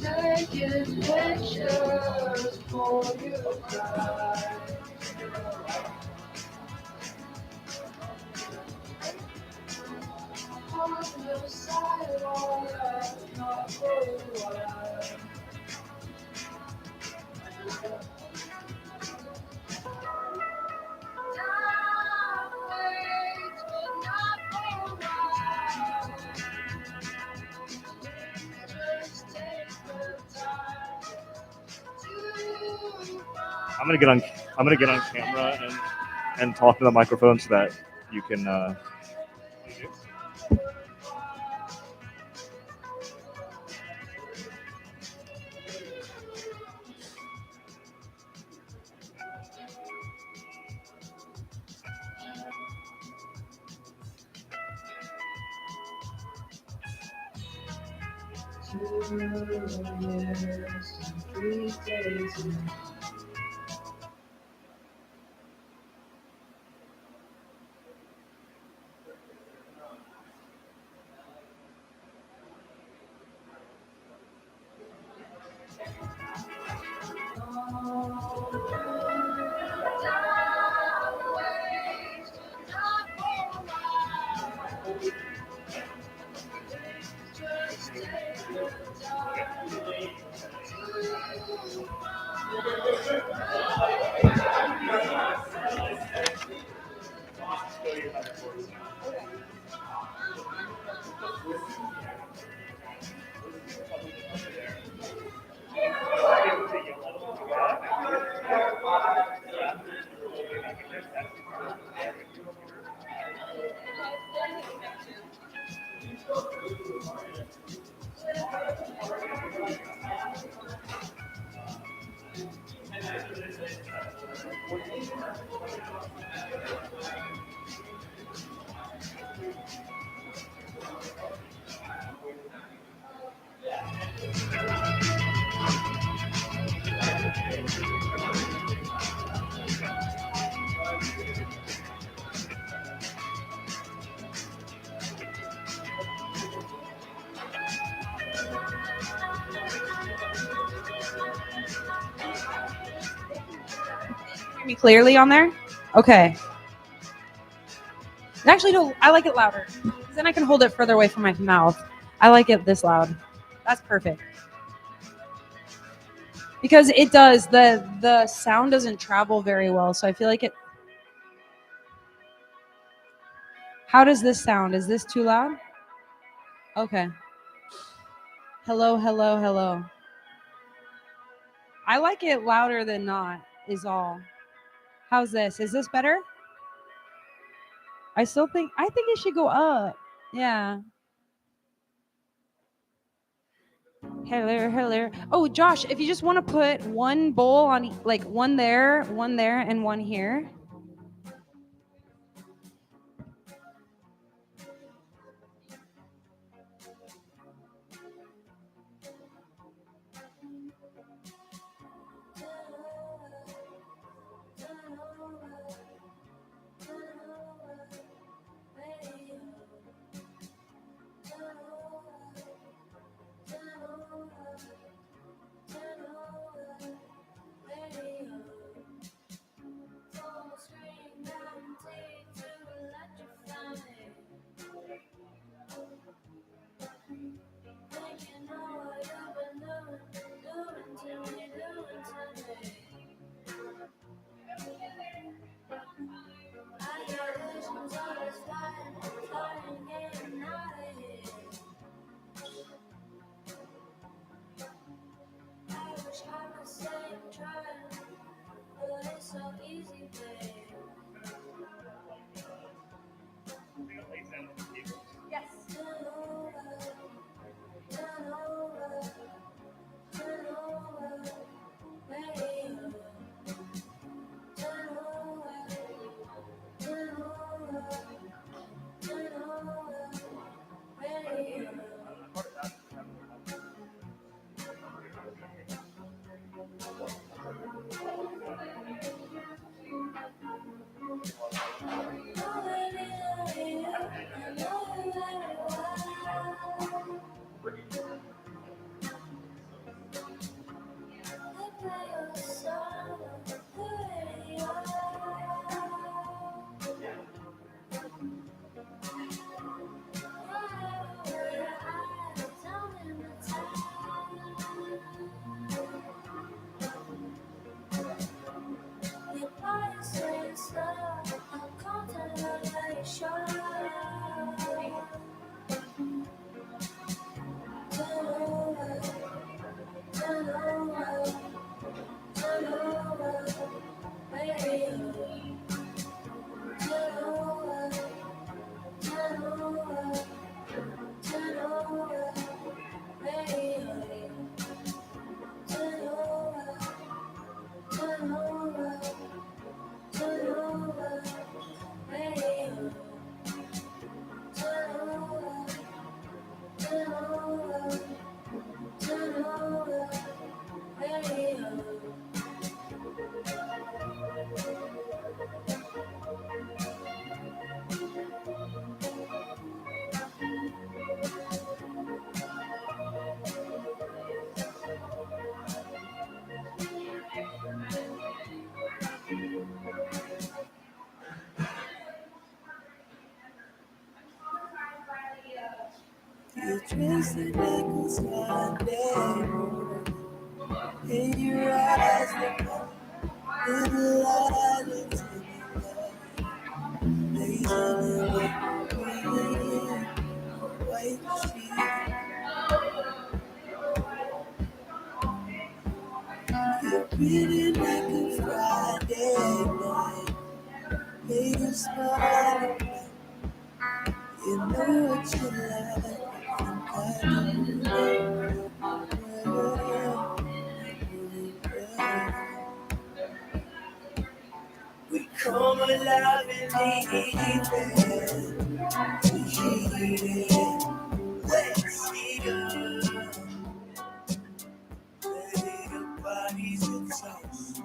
Taking pictures for your pride. On the sidewalk, not for a while. Time waits, but not for a while. Just take the time to I'm gonna get on camera and talk to the microphone so that you can. Me clearly on there? Okay. Actually, no, I like it louder. Then I can hold it further away from my mouth. I like it this loud. That's perfect. Because it does, the sound doesn't travel very well, so I feel like it. How does this sound? Is this too loud? Okay. Hello, hello, hello. I like it louder than not, is all. How's this? Is this better? I think it should go up. Yeah. Hello, hello. Oh, Josh, if you just want to put one bowl on, like one there, and one here. You trace the knuckles one day, and your eyes look up with the light blazing in the green, white street. You're pretty like a Friday night, made of smile. You know what you like, I do. We come alive in the evening. We heat it, let's heat up. Lay your bodies in toast.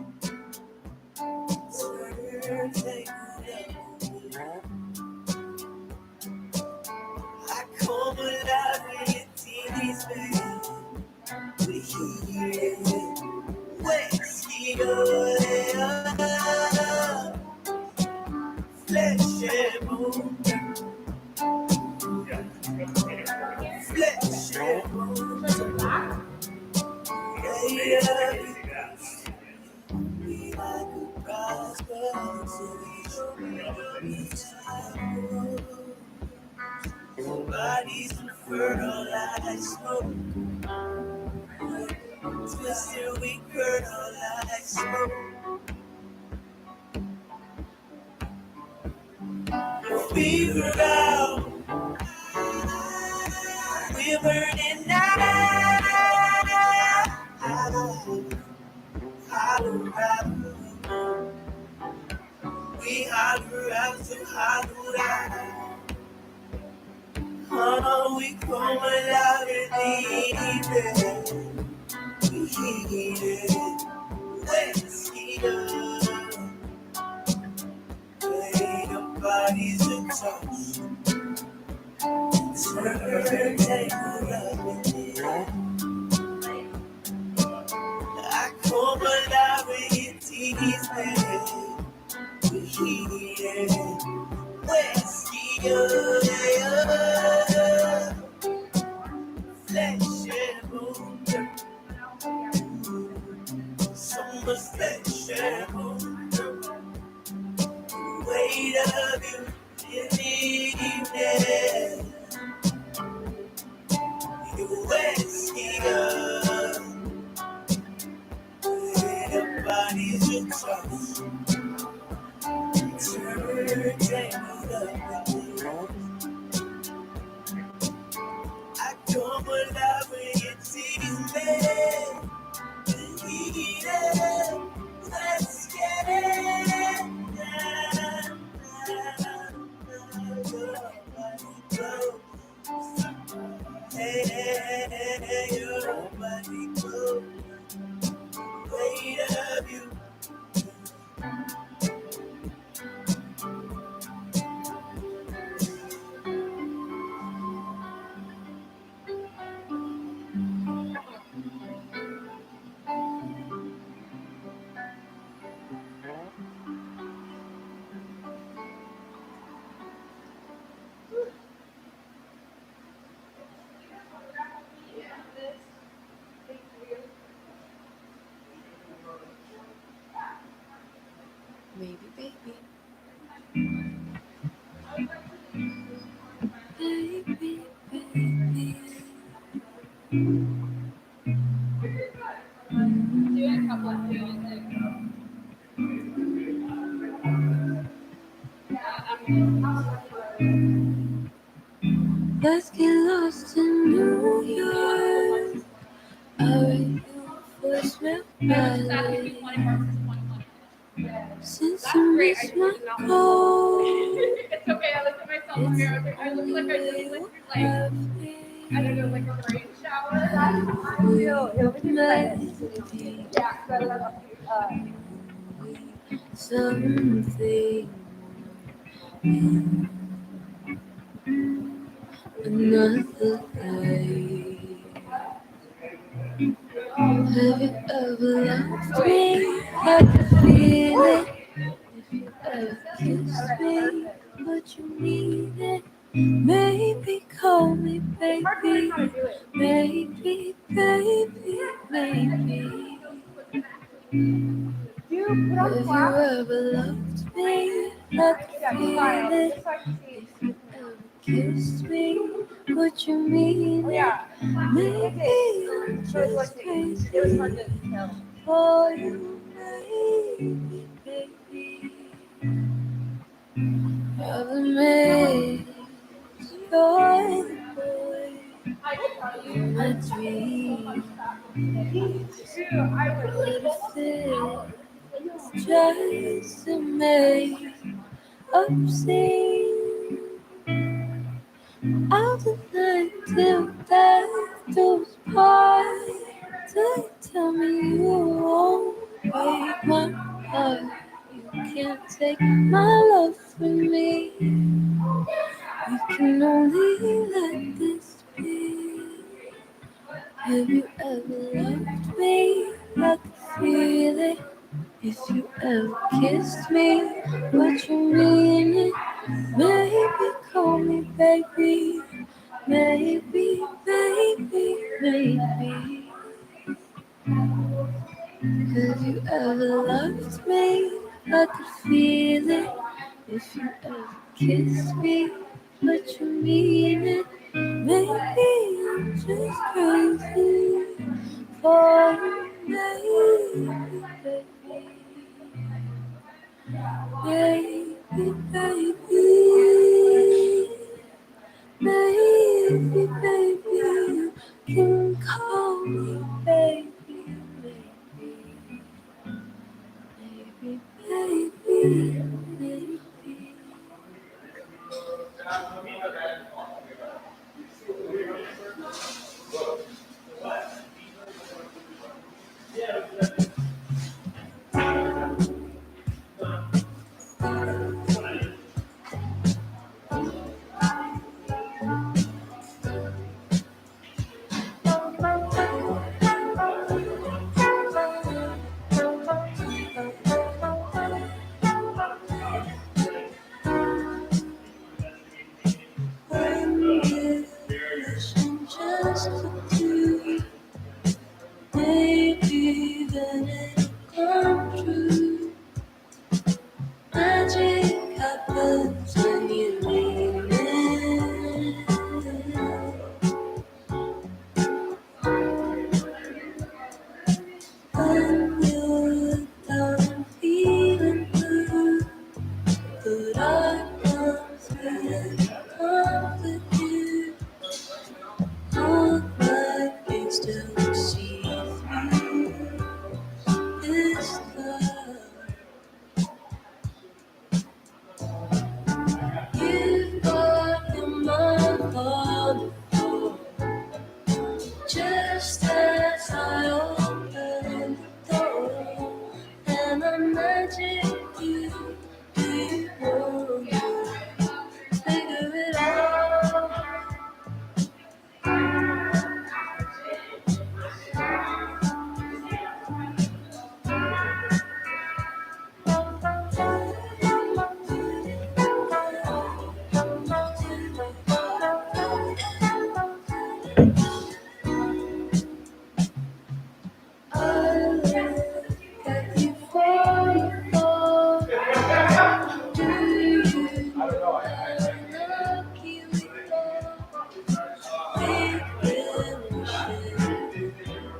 Turn, take it up. I come alive in your titties, baby. We heat it, let's heat up. Flesh and bone. Flesh and bone. Yeah. We like a prosperity. Bodies infertile like smoke. Twisted, we curdle like smoke. Fever out. We're burning now. Holler out. We holler out to holler out. Oh, we come alive in the evening. We heat it, let's heat up. Lay your bodies in toast. Turn, take a look. I come alive with your teeth, baby. We heat it, let's heat up. Flesh and bone, summer flesh and bone. Weight of you in the evening. You let's heat up. Your body's a toast. Turn, tangled up with you. I come alive when your teeth bend. Heat it, let's get it. Hey, your body glow. Weight of you. Maybe, baby. Baby, baby. Doing a couple of things. Let's get lost in New York. I'll write you a voicemail ballet. Since you missed my call, It's okay. I look at myself in the mirror. I look like I just went through I don't know, like a rain shower. something another day. Have you ever loved me? Have you feel it? If you ever kissed me, but you need it, maybe call me baby. maybe, maybe, maybe, maybe. Have you ever loved me? I could feel it. If you ever kissed me, would you mean it? Maybe I'm just crazy for you, maybe, baby. Problem is, you're the boy in my dreams. What if it's just a made up scene? All the night till death do us part. Don't tell me you won't break my heart. You can't take my love from me. You can only let this be. Have you ever loved me? I could feel it. If you ever kissed me, would you mean it? Maybe call me baby. Maybe, baby, maybe. Have you ever loved me? I could feel it. If you ever kissed me, would you mean it? Maybe I'm just crazy for you, baby, baby, baby, baby, baby, you can call me baby, baby, baby, baby, baby. Just the two, maybe then it'll come true. Magic happens when you leave it. When you're down feeling blue, but I come through and comfort you. Hold my face to see through this love. You've got your mind on the floor, just as I open the door, and I magic you. Do you want to figure it out? I look at you for your fall. Do you unlock you we will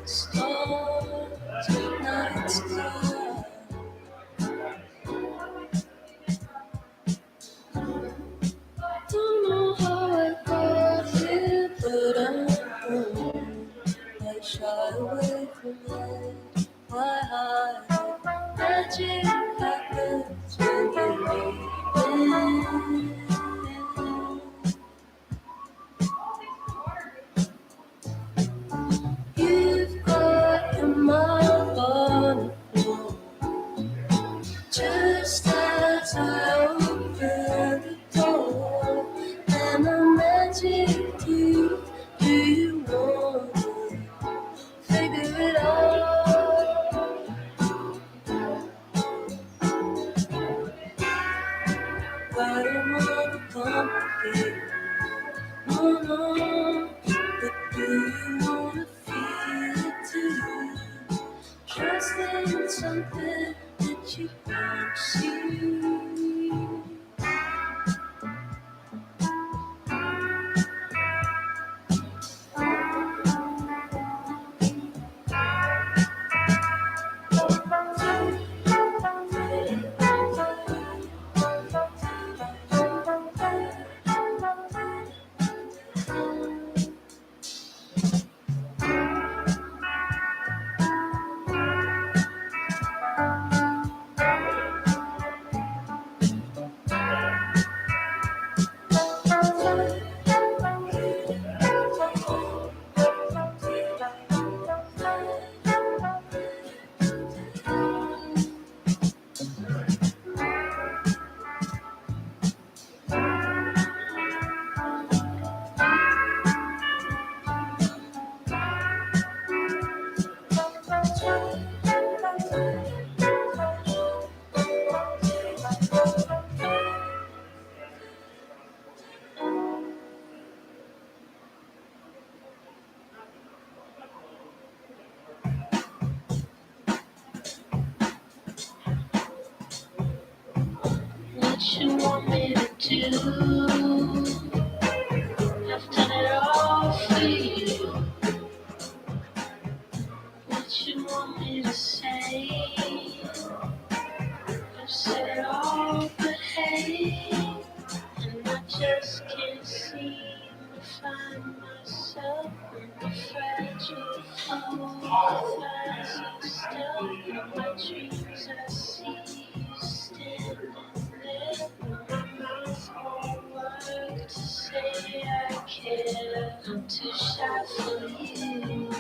start tonight's love. Don't know how I got here, but I'm home. I shy away from it. Why hide? Magic happens when you leave it. You've got your mind on the floor, just as I open the door, and I magic you. Do you want to figure it out? I don't want to complicate. No, no. But do you wanna feel it too? Trust in something that you can't see. What you want me to do? I've done it all for you. What you want me to say? I've said it all, but hey, and I just can't seem to find myself in the fragile flies of stuff. In my dreams I see you standing there with my mouth won't work to say I care. I'm too shy for you.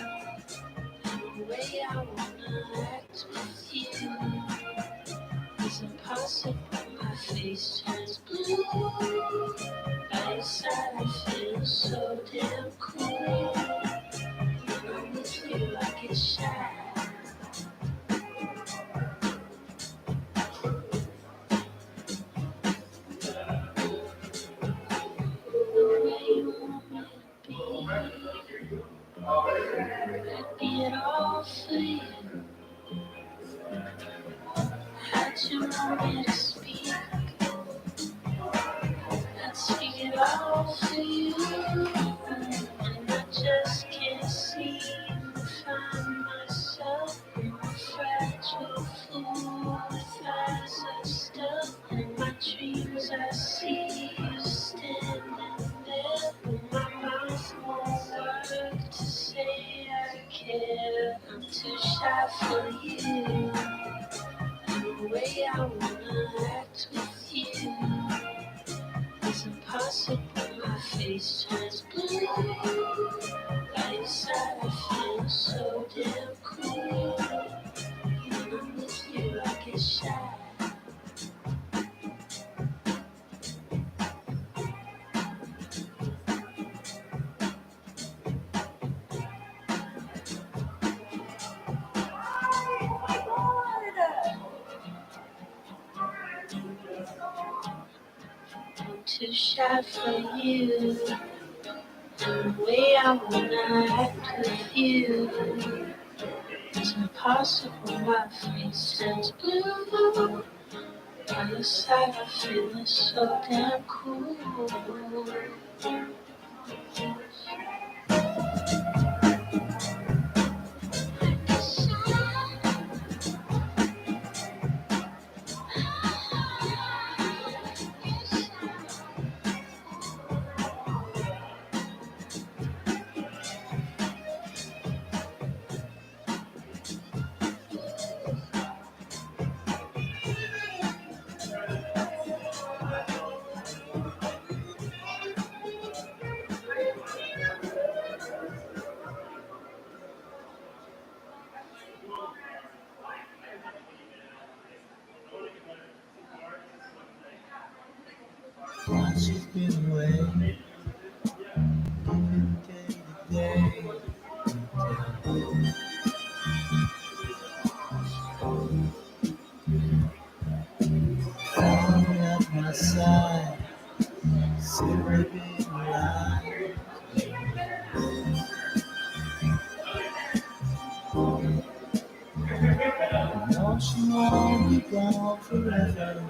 The way I wanna act with you is impossible. My face turns blue. By your side I feel so damn cool. When I'm with you I get shy. The way you want me to be, I'd be it all for you. How'd you want me to speak? I'd speak it all for you. And I just can't seem to find myself in a fragile fool with eyes of stuff. In my dreams I see you standing there with my mouth won't work to say I care. I'm too shy for you. The way I wanna act with you is impossible. My face turns blue. By your side I feel so damn cool. When I'm with you I get shy. I'm too shy for you. The way I wanna act with you is impossible. My face turns blue. By your side I feel so damn cool. Once you've been away, day to day, falling at my side, silver being alive. gone forever.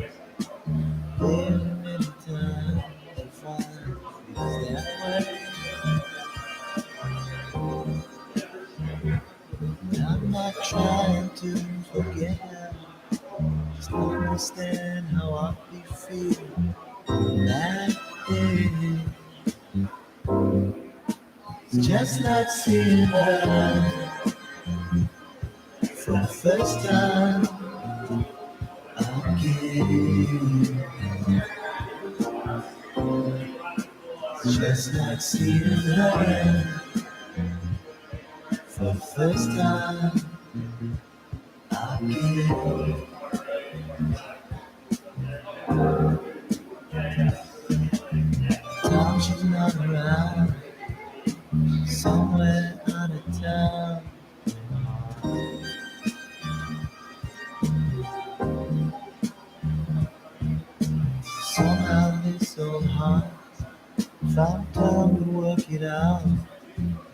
There are many times you find feels that way. I'm not trying to forget her, just understand how I be feeling that day. It's just like seeing her for the first time again. It's just like seeing her for the first time again. Time she's not around, somewhere out of town. Somehow it's so hard, found time to work it out.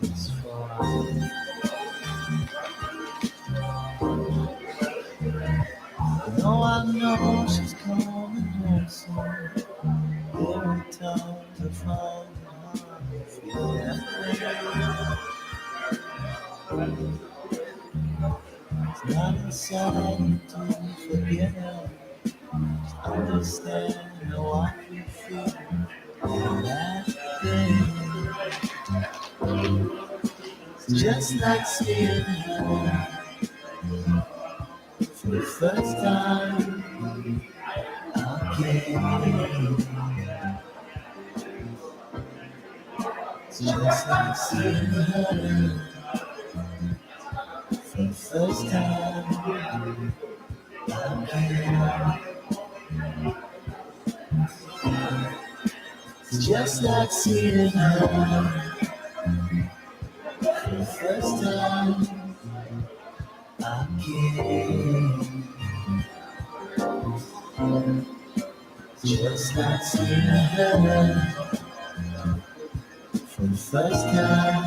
It's fine. No, I know she's coming home soon. Every time I find it hard to feel that way. It's not inside to forget her. Just understand how I can feel that day. It's just like seeing her for the first time again. It's just like seeing her for the first time again. It's just like seeing her for the first time again. It's just like seeing her for the first time again.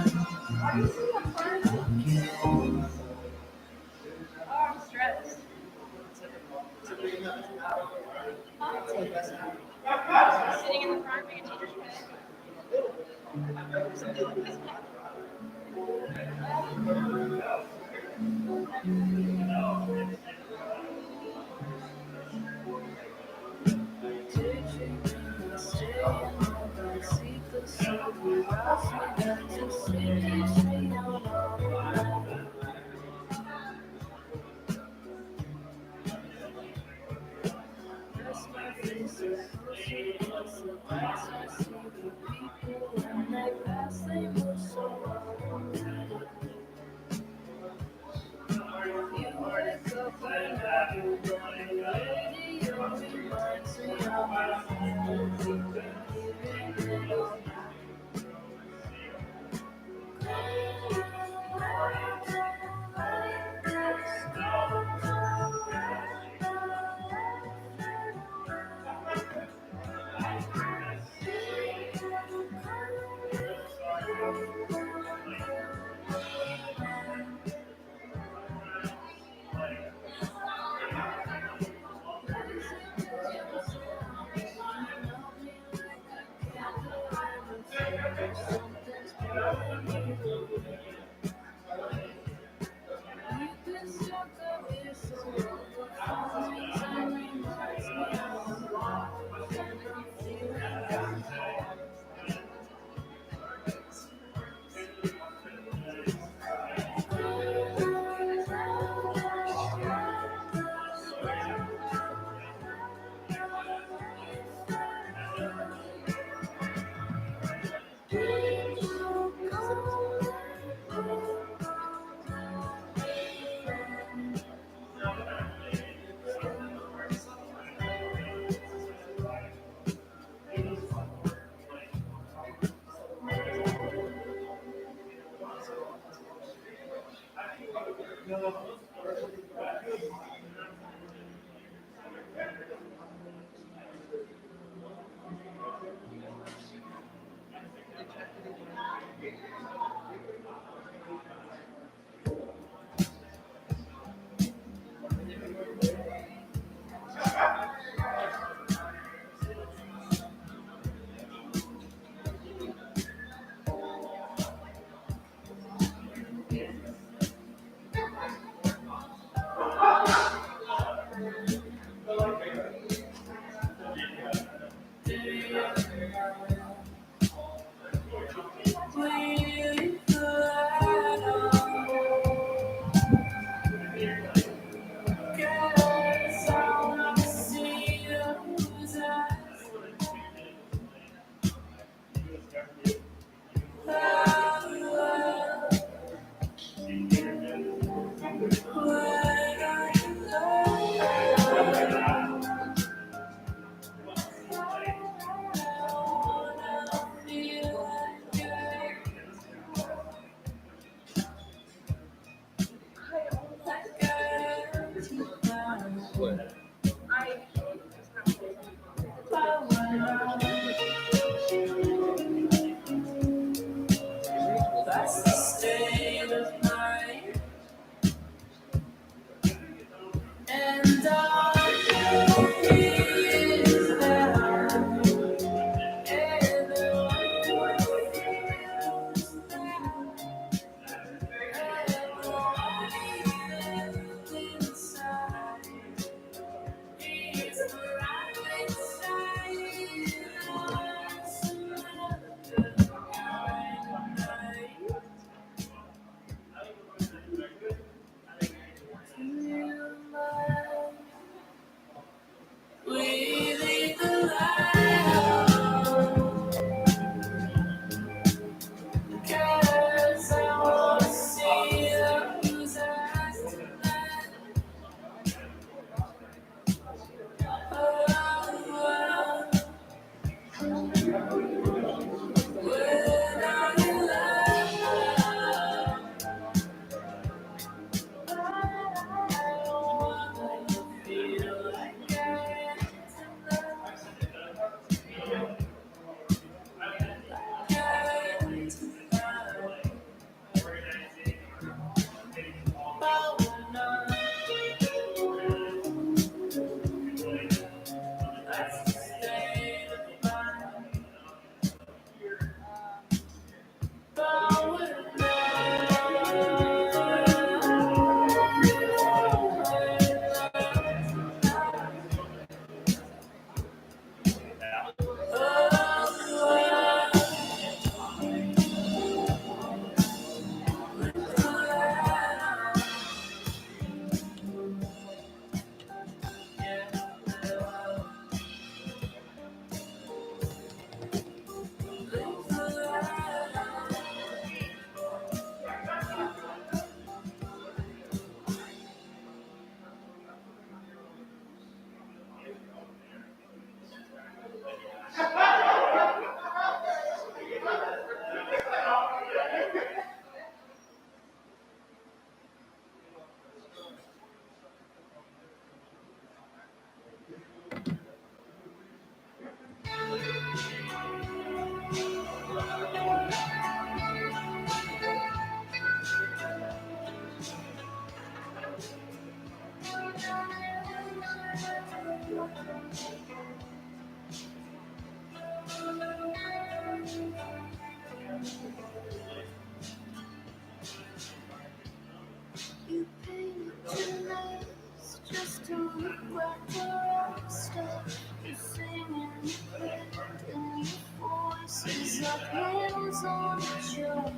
nails on a chalkboard.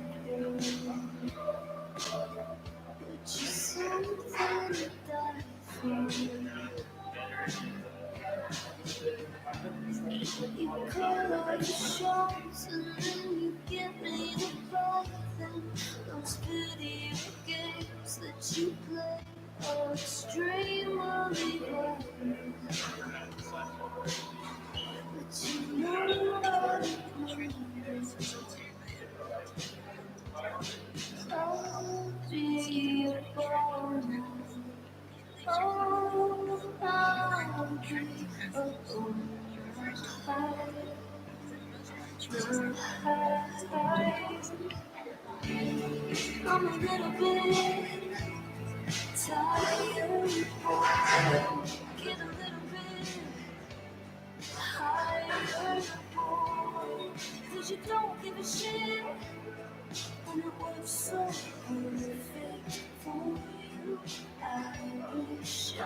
But you're something to die for. You call all your shots and then you get me to buy them. Those video games that you play are extremely violent. But you know what it means. I'll be born. Oh, I'll be born. I'm a little bit tired. Get a little bit higher. 'Cause you don't give a shit. And it was so perfect for you. I wish I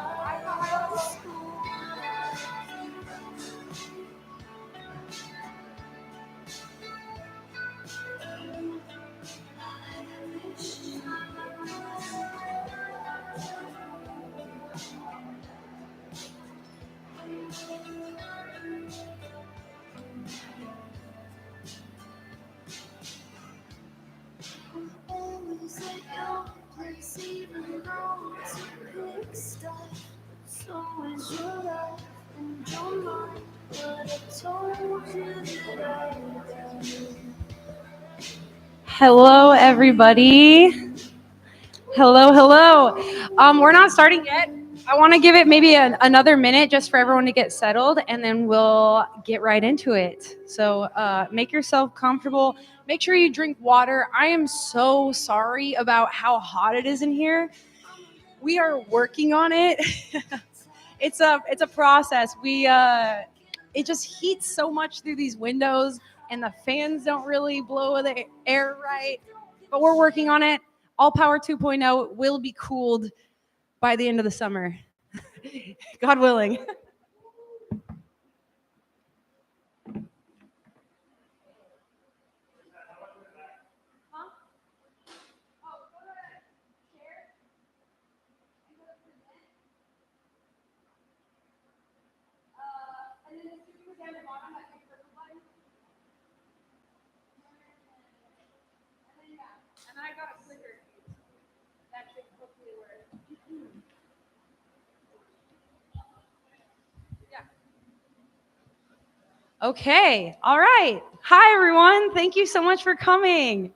was cool. Always at your place, even though it's a pigsty. So is your life and your mind. But I told you that I would. Hello, everybody. Hello. We're not starting yet. I want to give it maybe another minute just for everyone to get settled, and then we'll get right into it. So make yourself comfortable. Make sure you drink water. I am so sorry about how hot it is in here. We are working on it. It's a process. It just heats so much through these windows, and the fans don't really blow the air right. But we're working on it. All Power 2.0 will be cooled by the end of the summer. God willing. And I got a clicker. That should hopefully work. Yeah. Okay. All right. Hi, everyone. Thank you so much for coming.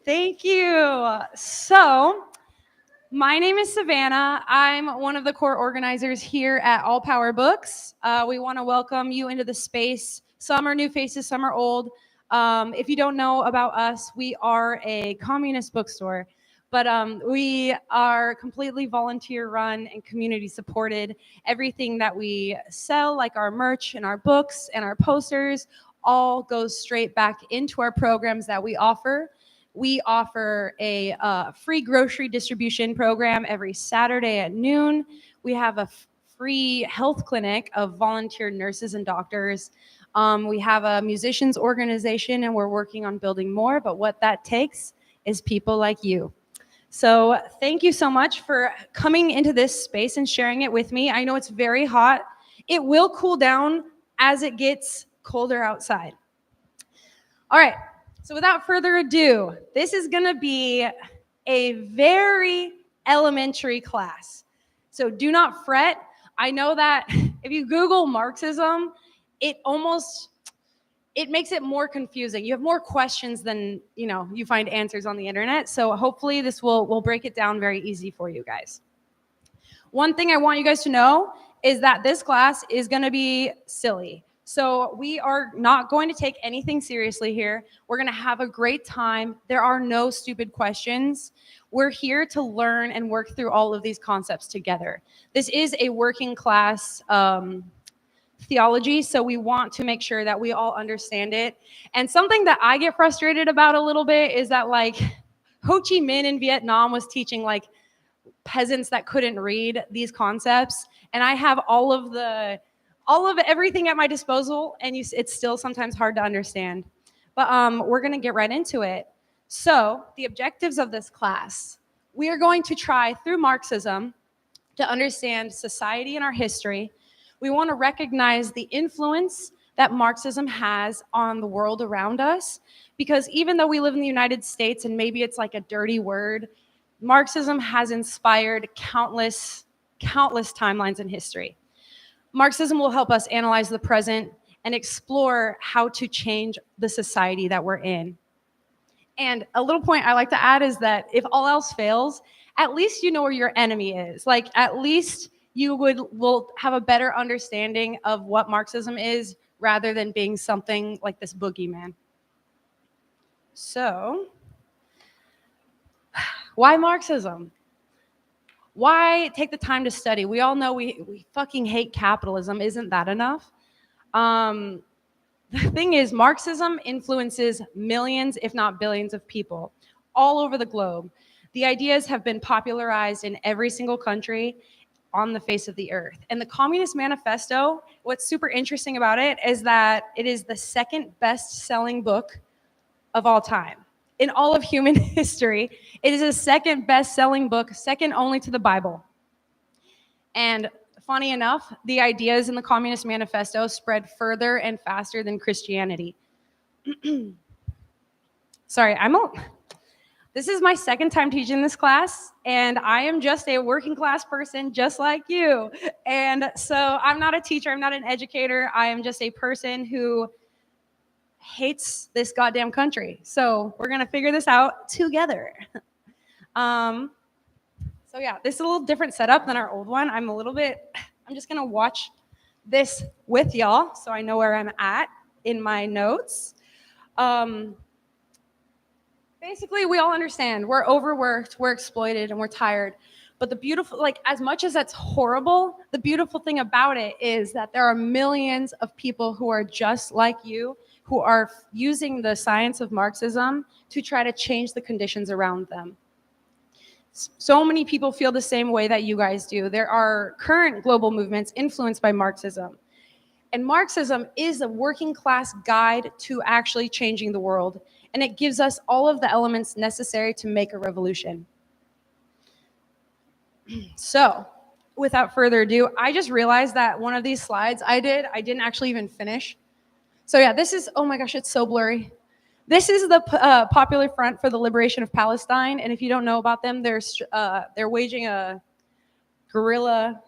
Thank you. So, my name is Savannah. I'm one of the core organizers here at All Power Books. We want to welcome you into the space. Some are new faces, some are old. If you don't know about us, we are a communist bookstore, but we are completely volunteer run and community supported. Everything that we sell, like our merch and our books and our posters, all goes straight back into our programs that we offer. We offer a free grocery distribution program every Saturday at noon. We have a free health clinic of volunteer nurses and doctors. We have a musicians organization, and we're working on building more, but what that takes is people like you. So thank you so much for coming into this space and sharing it with me. I know it's very hot. It will cool down as it gets colder outside. All right. So without further ado, this is going to be a very elementary class. So do not fret. I know that if you Google Marxism, it makes it more confusing. You have more questions than, you find answers on the internet. So hopefully this will break it down very easy for you guys. One thing I want you guys to know is that this class is going to be silly. So we are not going to take anything seriously here. We're going to have a great time. There are no stupid questions. We're here to learn and work through all of these concepts together. This is a working class theology, so we want to make sure that we all understand it. And something that I get frustrated about a little bit is that, like, Ho Chi Minh in Vietnam was teaching, like, peasants that couldn't read these concepts, and I have all of everything at my disposal, and it's still sometimes hard to understand. But we're going to get right into it. So the objectives of this class, we are going to try through Marxism to understand society and our history. We want to recognize the influence that Marxism has on the world around us, because even though we live in the United States and maybe it's like a dirty word, Marxism has inspired countless timelines in history. Marxism will help us analyze the present and explore how to change the society that we're in. And a little point I like to add is that if all else fails, at least you know where your enemy is. Like, at least you will have a better understanding of what Marxism is rather than being something like this boogeyman. So, why Marxism? Why take the time to study? We all know we fucking hate capitalism. Isn't that enough? The thing is, Marxism influences millions, if not billions, of people all over the globe. The ideas have been popularized in every single country on the face of the earth. And the Communist Manifesto, what's super interesting about it is that it is the second best-selling book of all time. In all of human history, it is the second best-selling book, second only to the Bible. And funny enough, the ideas in the Communist Manifesto spread further and faster than Christianity. Sorry, this is my second time teaching this class, and I am just a working class person just like you. And so I'm not a teacher, I'm not an educator, I am just a person who hates this goddamn country. So we're gonna figure this out together. So yeah, this is a little different setup than our old one. I'm just gonna watch this with y'all so I know where I'm at in my notes. Basically, we all understand we're overworked, we're exploited, and we're tired. But the beautiful, like, as much as that's horrible, the beautiful thing about it is that there are millions of people who are just like you, who are using the science of Marxism to try to change the conditions around them. So many people feel the same way that you guys do. There are current global movements influenced by Marxism. And Marxism is a working class guide to actually changing the world. And it gives us all of the elements necessary to make a revolution. So, without further ado, I just realized that one of these slides I didn't actually even finish. So yeah, this is, oh my gosh, it's so blurry. This is the Popular Front for the Liberation of Palestine, and if you don't know about them, they're waging a guerrilla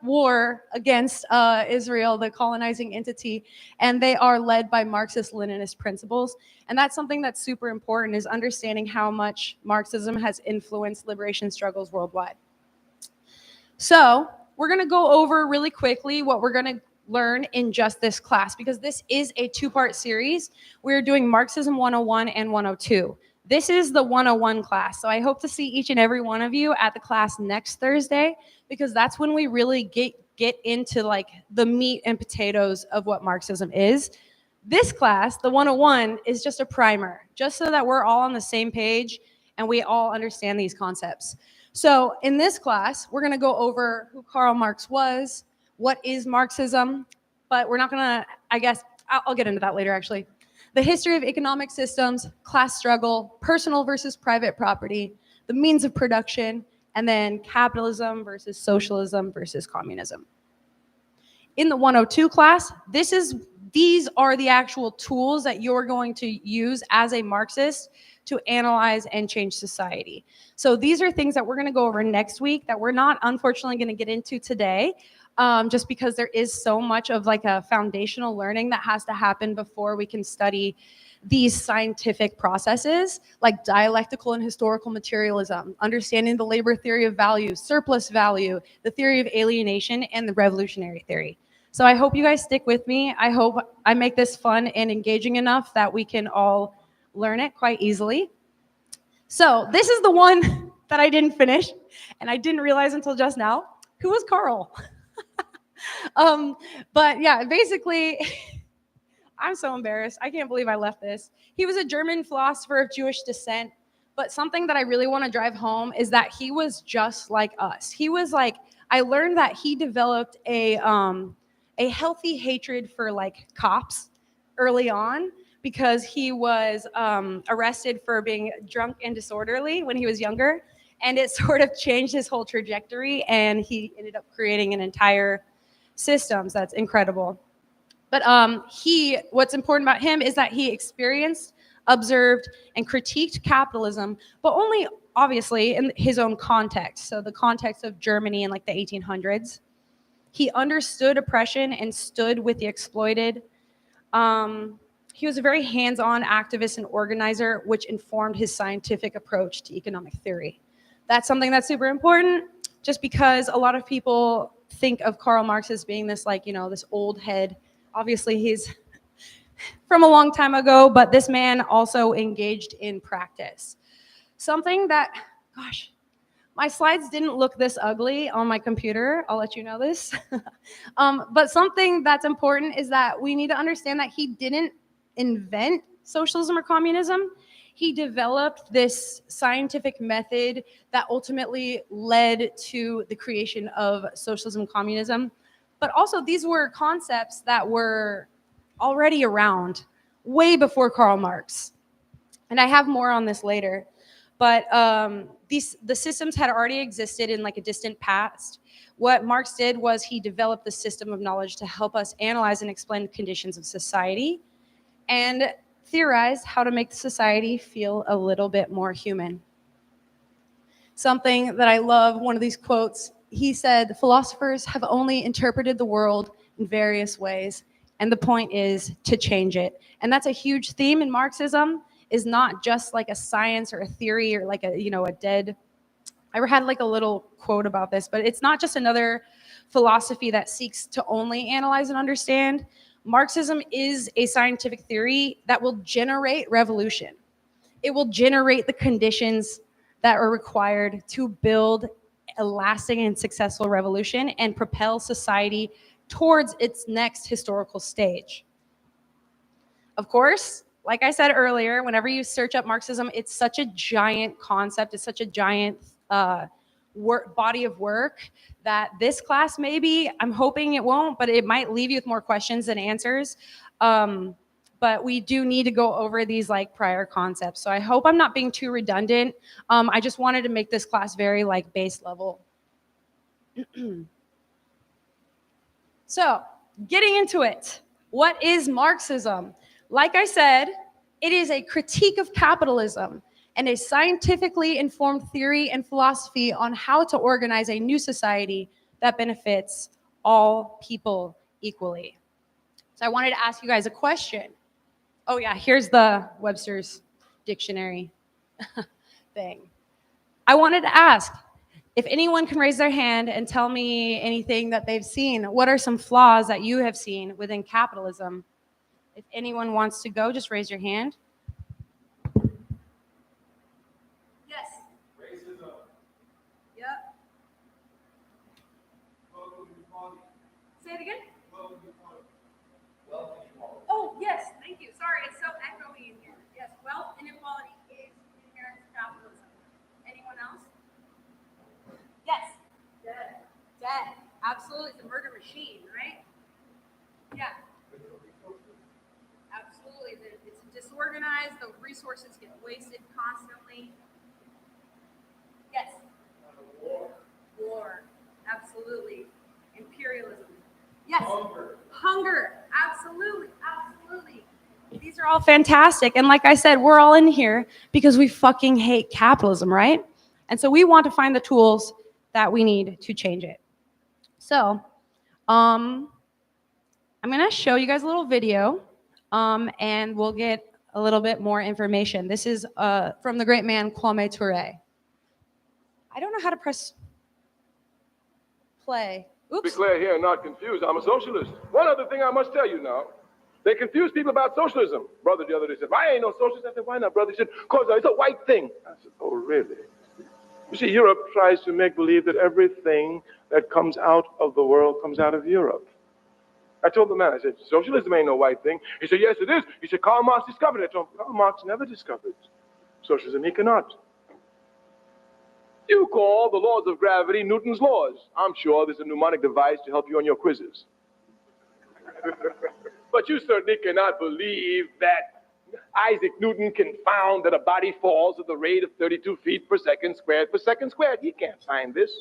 war against Israel, the colonizing entity, and they are led by Marxist-Leninist principles. And that's something that's super important, is understanding how much Marxism has influenced liberation struggles worldwide. So we're going to go over really quickly what we're going to learn in just this class, because this is a two-part series. We're doing Marxism 101 and 102. This is the 101 class, so I hope to see each and every one of you at the class next Thursday, because that's when we really get into like the meat and potatoes of what Marxism is. This class, the 101, is just a primer, just so that we're all on the same page and we all understand these concepts. So in this class, we're going to go over who Karl Marx was, what is Marxism, but we're not going to, I guess, I'll get into that later actually. The history of economic systems, class struggle, personal versus private property, the means of production, and then capitalism versus socialism versus communism. In the 102 class, these are the actual tools that you're going to use as a Marxist to analyze and change society. So these are things that we're going to go over next week that we're not, unfortunately, going to get into today. Just because there is so much of like a foundational learning that has to happen before we can study these scientific processes, like dialectical and historical materialism, understanding the labor theory of value, surplus value, the theory of alienation, and the revolutionary theory. So I hope you guys stick with me. I hope I make this fun and engaging enough that we can all learn it quite easily. So this is the one that I didn't finish, and I didn't realize until just now. Who was Karl? But yeah, basically, I'm so embarrassed. I can't believe I left this. He was a German philosopher of Jewish descent, but something that I really want to drive home is that he was just like us. He was like, I learned that he developed a healthy hatred for like cops early on, because he was arrested for being drunk and disorderly when he was younger. And it sort of changed his whole trajectory, and he ended up creating an entire systems. That's incredible. But what's important about him is that he experienced, observed, and critiqued capitalism, but only obviously in his own context. So the context of Germany in like the 1800s. He understood oppression and stood with the exploited. He was a very hands-on activist and organizer, which informed his scientific approach to economic theory. That's something that's super important, just because a lot of people think of Karl Marx as being this, like, this old head. Obviously, he's from a long time ago, but this man also engaged in practice. Something that, gosh, my slides didn't look this ugly on my computer. I'll let you know this. But something that's important is that we need to understand that he didn't invent socialism or communism. He developed this scientific method that ultimately led to the creation of socialism and communism. But also, these were concepts that were already around way before Karl Marx. And I have more on this later. But the systems had already existed in like a distant past. What Marx did was he developed the system of knowledge to help us analyze and explain the conditions of society and theorize how to make society feel a little bit more human. Something that I love, one of these quotes, he said, philosophers have only interpreted the world in various ways, and the point is to change it. And that's a huge theme in Marxism, is not just like a science or a theory or like a dead. I had like a little quote about this, but it's not just another philosophy that seeks to only analyze and understand. Marxism is a scientific theory that will generate revolution. It will generate the conditions that are required to build a lasting and successful revolution and propel society towards its next historical stage. Of course, like I said earlier, whenever you search up Marxism, it's such a giant concept, it's such a giant body of work that this class maybe, I'm hoping it won't, but it might leave you with more questions than answers. But we do need to go over these like prior concepts. So I hope I'm not being too redundant. I just wanted to make this class very like base level. So getting into it, what is Marxism? Like I said, it is a critique of capitalism and a scientifically informed theory and philosophy on how to organize a new society that benefits all people equally. So I wanted to ask you guys a question. Oh yeah, here's the Webster's dictionary thing. I wanted to ask if anyone can raise their hand and tell me anything that they've seen. What are some flaws that you have seen within capitalism? If anyone wants to go, just raise your hand. Yes. Racism. Yep. Say it again. Oh, yes, thank you. Sorry, it's so echoey in here. Yes, wealth inequality is inherent to capitalism. Anyone else? Yes. Debt. Debt. Absolutely. It's a murder machine, right? Yeah. Absolutely. It's disorganized. The resources get wasted constantly. Yes. War. Absolutely. Imperialism. Yes. Hunger. Absolutely. Absolutely. These are all fantastic. And like I said, we're all in here because we fucking hate capitalism, right? And so we want to find the tools that we need to change it. So, I'm going to show you guys a little video, and we'll get a little bit more information. This is from the great man Kwame Ture. I don't know how to press play. Oops. Be clear here and not confused. I'm a socialist. One other thing I must tell you now. They confuse people about socialism. Brother the other day said, I ain't no socialist. I said, why not, brother? He said, because it's a white thing. I said, oh, really? You see, Europe tries to make believe that everything that comes out of the world comes out of Europe. I told the man, I said, socialism ain't no white thing. He said, yes, it is. He said, Karl Marx discovered it. I told him, Karl Marx never discovered socialism. He cannot. You call the laws of gravity Newton's laws. I'm sure there's a mnemonic device to help you on your quizzes. But you certainly cannot believe that Isaac Newton can found that a body falls at the rate of 32 feet per second squared per second squared. He can't find this.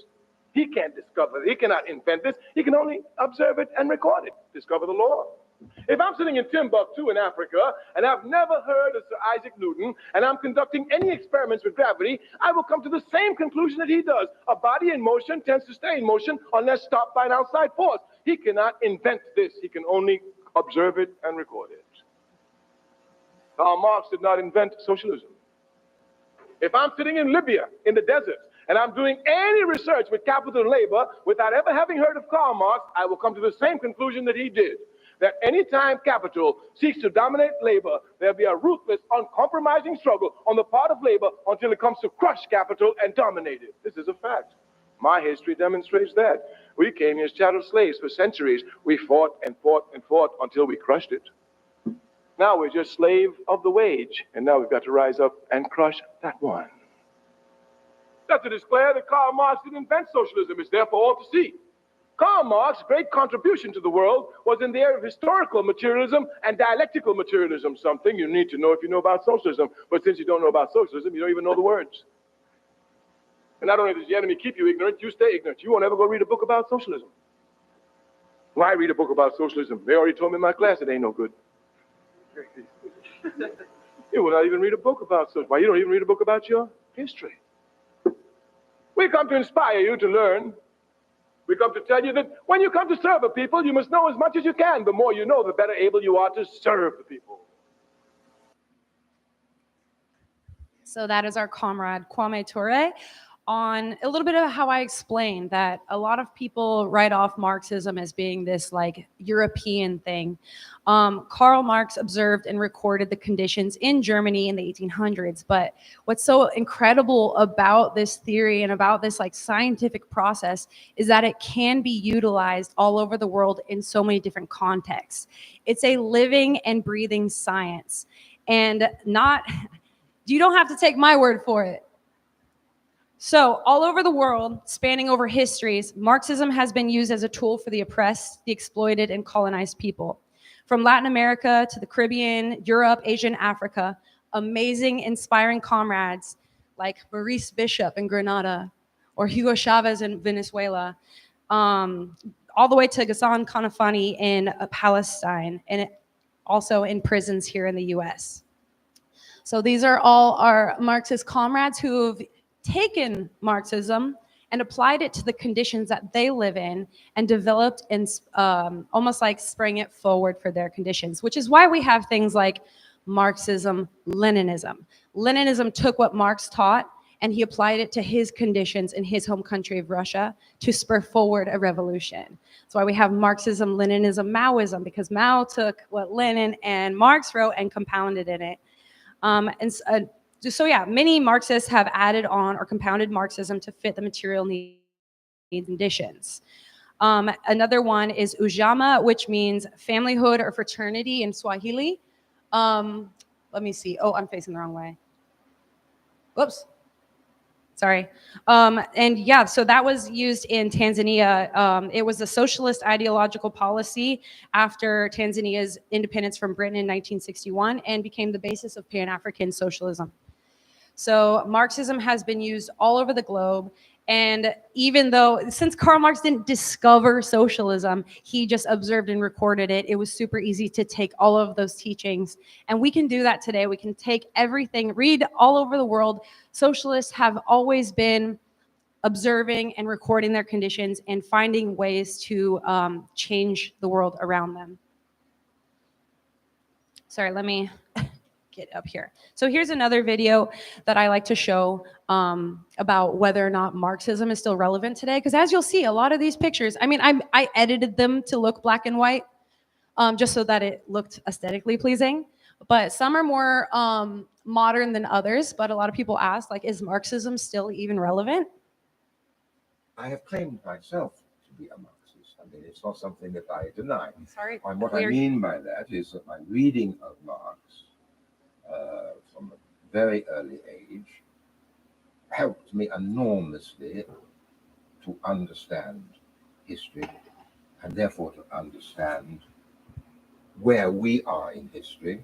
He can't discover it. He cannot invent this. He can only observe it and record it, discover the law. If I'm sitting in Timbuktu in Africa and I've never heard of Sir Isaac Newton and I'm conducting any experiments with gravity, I will come to the same conclusion that he does. A body in motion tends to stay in motion unless stopped by an outside force. He cannot invent this. He can only observe it and record it. Karl Marx did not invent socialism. If I'm sitting in Libya in the desert and I'm doing any research with capital and labor without ever having heard of Karl Marx, I will come to the same conclusion that he did. That any time capital seeks to dominate labor, there'll be a ruthless, uncompromising struggle on the part of labor until it comes to crush capital and dominate it. This is a fact. My history demonstrates that. We came here as chattel slaves for centuries. We fought and fought and fought until we crushed it. Now we're just slave of the wage, and now we've got to rise up and crush that one. That's to declare that Karl Marx didn't invent socialism. It's there for all to see. Karl Marx's great contribution to the world was in the area of historical materialism and dialectical materialism, something you need to know if you know about socialism. But since you don't know about socialism, you don't even know the words. And not only does the enemy keep you ignorant, you stay ignorant. You won't ever go read a book about socialism. Why read a book about socialism? They already told me in my class it ain't no good. You will not even read a book about socialism. Why, you don't even read a book about your history. We come to inspire you to learn. We come to tell you that when you come to serve a people, you must know as much as you can. The more you know, the better able you are to serve the people. So that is our comrade Kwame Ture on a little bit of how I explained that a lot of people write off Marxism as being this like European thing. Karl Marx observed and recorded the conditions in Germany in the 1800s. But what's so incredible about this theory and about this like scientific process is that it can be utilized all over the world in so many different contexts. It's a living and breathing science, and you don't have to take my word for it. So all over the world, spanning over histories, Marxism has been used as a tool for the oppressed, the exploited, and colonized people. From Latin America to the Caribbean, Europe, Asia, and Africa, amazing, inspiring comrades like Maurice Bishop in Grenada or Hugo Chavez in Venezuela, all the way to Ghassan Kanafani in Palestine, and also in prisons here in the US. So these are all our Marxist comrades who've taken Marxism and applied it to the conditions that they live in and developed and almost like sprang it forward for their conditions, which is why we have things like Marxism, Leninism. Leninism took what Marx taught and he applied it to his conditions in his home country of Russia to spur forward a revolution. That's why we have Marxism, Leninism, Maoism, because Mao took what Lenin and Marx wrote and compounded in it. So yeah, many Marxists have added on or compounded Marxism to fit the material needs and conditions. Another one is Ujamaa, which means familyhood or fraternity in Swahili. Let me see. Oh, I'm facing the wrong way. Whoops. Sorry. And yeah, so that was used in Tanzania. It was a socialist ideological policy after Tanzania's independence from Britain in 1961 and became the basis of Pan-African socialism. So Marxism has been used all over the globe. And even though, since Karl Marx didn't discover socialism, he just observed and recorded it, it was super easy to take all of those teachings. And we can do that today. We can take everything, read all over the world. Socialists have always been observing and recording their conditions and finding ways to change the world around them. Sorry, let me get up here. So here's another video that I like to show about whether or not Marxism is still relevant today. Because as you'll see, a lot of these pictures, I mean, I edited them to look black and white just so that it looked aesthetically pleasing. But some are more modern than others. But a lot of people ask, like, is Marxism still even relevant? I have claimed myself to be a Marxist. I mean, it's not something that I deny. Sorry. And what I mean by that is that my reading of Marx from a very early age helped me enormously to understand history and therefore to understand where we are in history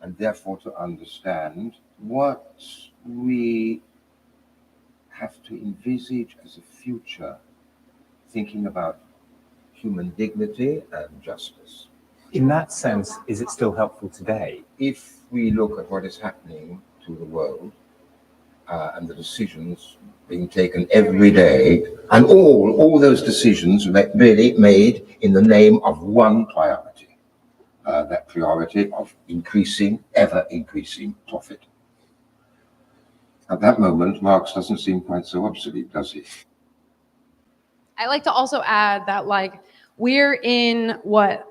and therefore to understand what we have to envisage as a future, thinking about human dignity and justice. In that sense, is it still helpful today? If we look at what is happening to the world and the decisions being taken every day, and all those decisions really made in the name of one priority, that priority of ever increasing profit. At that moment, Marx doesn't seem quite so obsolete, does he? I like to also add that, like, we're in what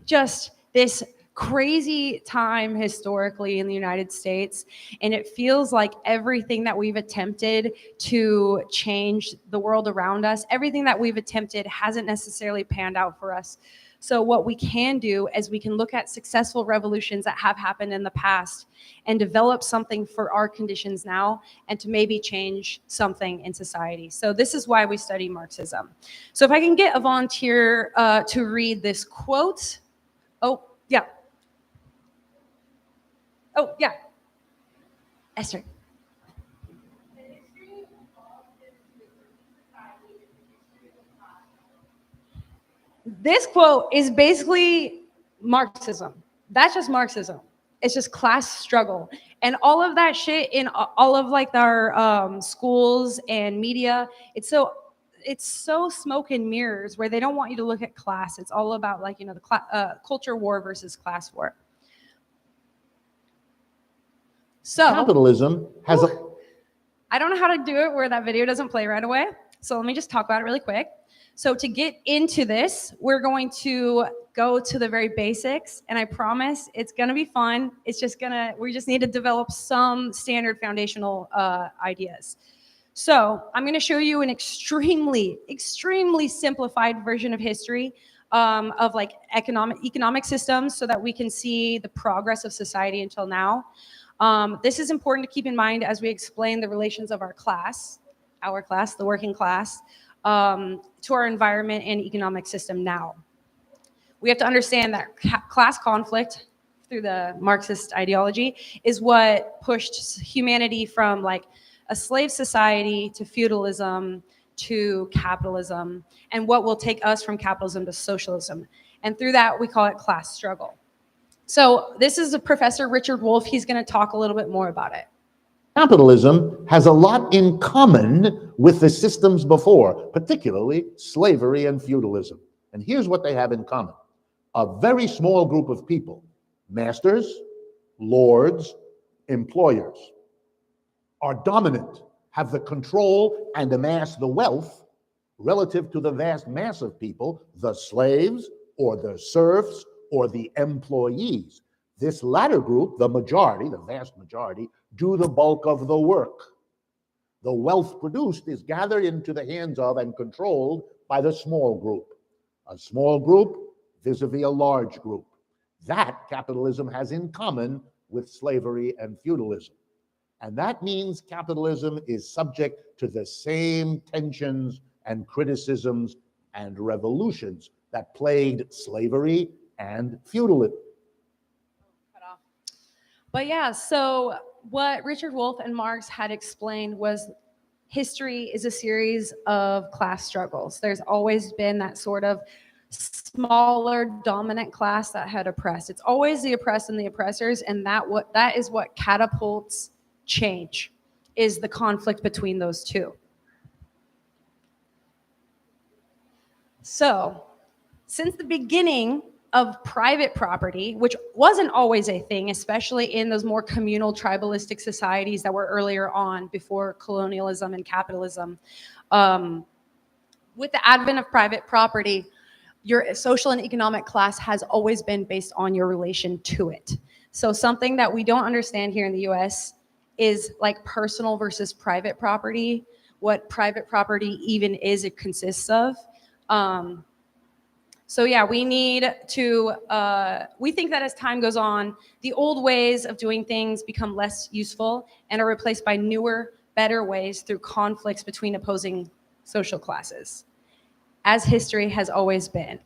just this crazy time historically in the United States, and it feels like everything that we've attempted to change the world around us, everything that we've attempted hasn't necessarily panned out for us. So what we can do is we can look at successful revolutions that have happened in the past and develop something for our conditions now, and to maybe change something in society. So this is why we study Marxism. So if I can get a volunteer to read this quote. Oh, yeah. Oh, yeah. Esther. This quote is basically Marxism. That's just Marxism. It's just class struggle. And all of that shit in all of like our schools and media, it's so smoke and mirrors, where they don't want you to look at class. It's all about, like, you know, the culture war versus class war. So Capitalism has I don't know how to do it where that video doesn't play right away. So let me just talk about it really quick. So to get into this, we're going to go to the very basics, and I promise it's going to be fun. We just need to develop some standard foundational ideas. So I'm going to show you an extremely simplified version of history of like economic systems, so that we can see the progress of society until now. This is important to keep in mind as we explain the relations of our class, the working class, to our environment and economic system now. We have to understand that class conflict through the Marxist ideology is what pushed humanity from like a slave society to feudalism to capitalism, and what will take us from capitalism to socialism. And through that, we call it class struggle. So this is Professor Richard Wolff. He's going to talk a little bit more about it. Capitalism has a lot in common with the systems before, particularly slavery and feudalism. And here's what they have in common. A very small group of people, masters, lords, employers, are dominant, have the control and amass the wealth relative to the vast mass of people, the slaves or the serfs or the employees. This latter group, the majority, the vast majority, do the bulk of the work. The wealth produced is gathered into the hands of and controlled by the small group. A small group vis-a-vis a large group. That capitalism has in common with slavery and feudalism. And that means capitalism is subject to the same tensions and criticisms and revolutions that plagued slavery and feudalism. But yeah, so what Richard Wolff and Marx had explained was history is a series of class struggles. There's always been that sort of smaller dominant class that had oppressed. It's always the oppressed and the oppressors, and that is what catapults change, is the conflict between those two. So, since the beginning of private property, which wasn't always a thing, especially in those more communal tribalistic societies that were earlier on before colonialism and capitalism. With the advent of private property, your social and economic class has always been based on your relation to it. So something that we don't understand here in the US is like personal versus private property, what private property even is, it consists of. So yeah, we need to, we think that as time goes on, the old ways of doing things become less useful and are replaced by newer, better ways through conflicts between opposing social classes, as history has always been.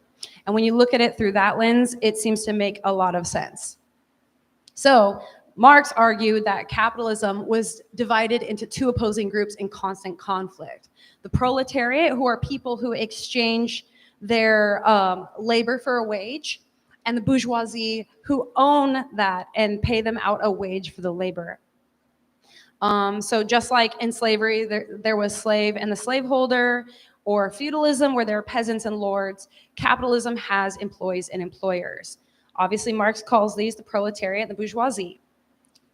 And when you look at it through that lens, it seems to make a lot of sense. So Marx argued that capitalism was divided into two opposing groups in constant conflict. The proletariat, who are people who exchange their labor for a wage, and the bourgeoisie, who own that and pay them out a wage for the labor. So just like in slavery, there was slave and the slaveholder, or feudalism where there are peasants and lords, capitalism has employees and employers. Obviously, Marx calls these the proletariat and the bourgeoisie.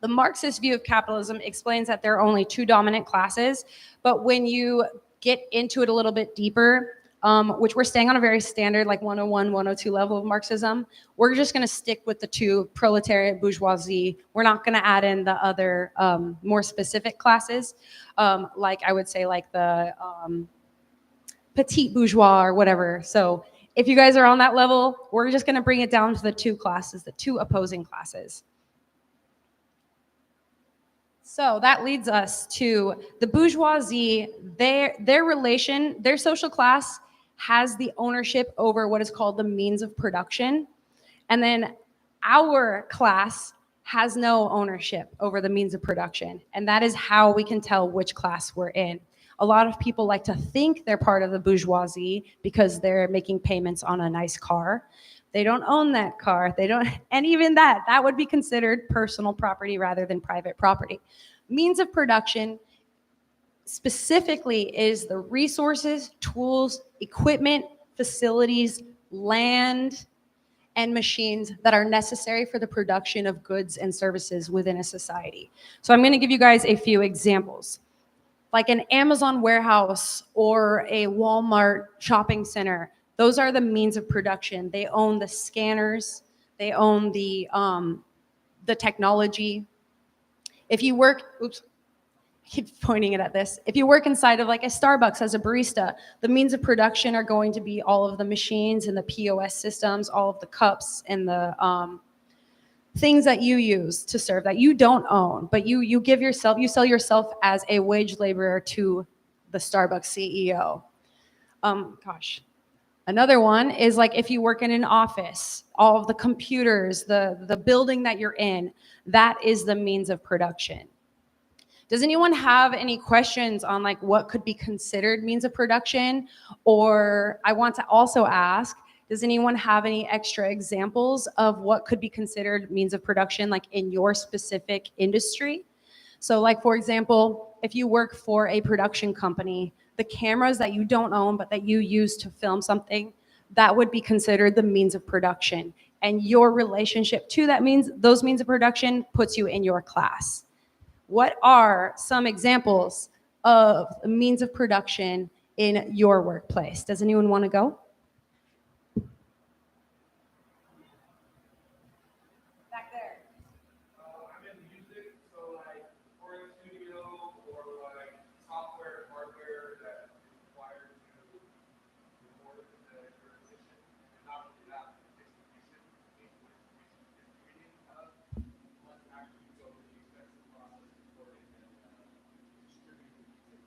The Marxist view of capitalism explains that there are only two dominant classes, but when you get into it a little bit deeper, which we're staying on a very standard like 101, 102 level of Marxism, we're just going to stick with the two, proletariat, bourgeoisie. We're not going to add in the other more specific classes, like I would say like the petite bourgeois or whatever. So if you guys are on that level, we're just going to bring it down to the two classes, the two opposing classes. So that leads us to the bourgeoisie. Their social class has the ownership over what is called the means of production. And then our class has no ownership over the means of production. And that is how we can tell which class we're in. A lot of people like to think they're part of the bourgeoisie because they're making payments on a nice car. They don't own that car. They don't, and even that would be considered personal property rather than private property. Means of production specifically is the resources, tools, equipment, facilities, land, and machines that are necessary for the production of goods and services within a society. So I'm going to give you guys a few examples. Like an Amazon warehouse or a Walmart shopping center, those are the means of production. They own the scanners, they own the technology. If you work, oops, I keep pointing it at this. If you work inside of like a Starbucks as a barista, the means of production are going to be all of the machines and the POS systems, all of the cups and the things that you use to serve that you don't own, but you sell yourself as a wage laborer to the Starbucks CEO. Another one is like if you work in an office, all of the computers, the building that you're in, that is the means of production. Does anyone have any questions on like what could be considered means of production? Or I want to also ask, does anyone have any extra examples of what could be considered means of production like in your specific industry? So like, for example, if you work for a production company, the cameras that you don't own but that you use to film something, that would be considered the means of production. And your relationship to those means of production puts you in your class. What are some examples of means of production in your workplace? Does anyone want to go? Back there. I'm in music, so like for a studio or like software and hardware that is required to record the musician, and not only that, distribution of what's actually go through the expensive process of recording and distributing music.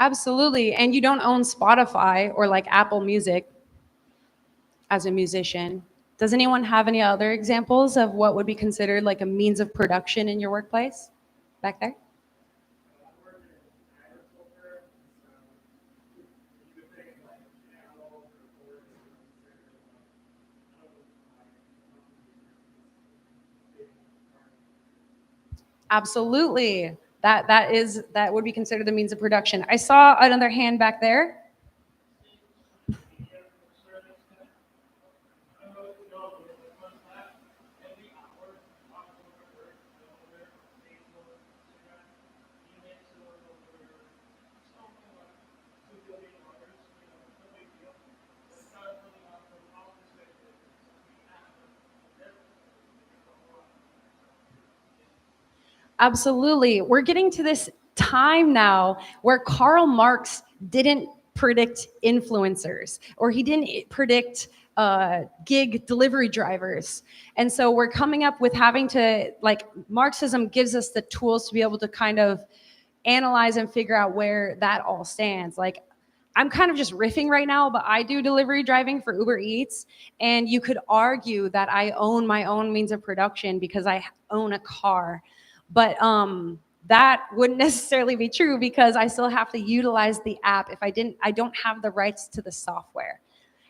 Absolutely. And you don't own Spotify or like Apple Music as a musician. Does anyone have any other examples of what would be considered like a means of production in your workplace? Back there? Absolutely. That would be considered the means of production. I saw another hand back there. Absolutely. We're getting to this time now where Karl Marx didn't predict influencers, or he didn't predict gig delivery drivers. And so we're coming up with having to, like, Marxism gives us the tools to be able to kind of analyze and figure out where that all stands. Like, I'm kind of just riffing right now, but I do delivery driving for Uber Eats, and you could argue that I own my own means of production because I own a car. But that wouldn't necessarily be true because I still have to utilize the app. If I didn't, I don't have the rights to the software.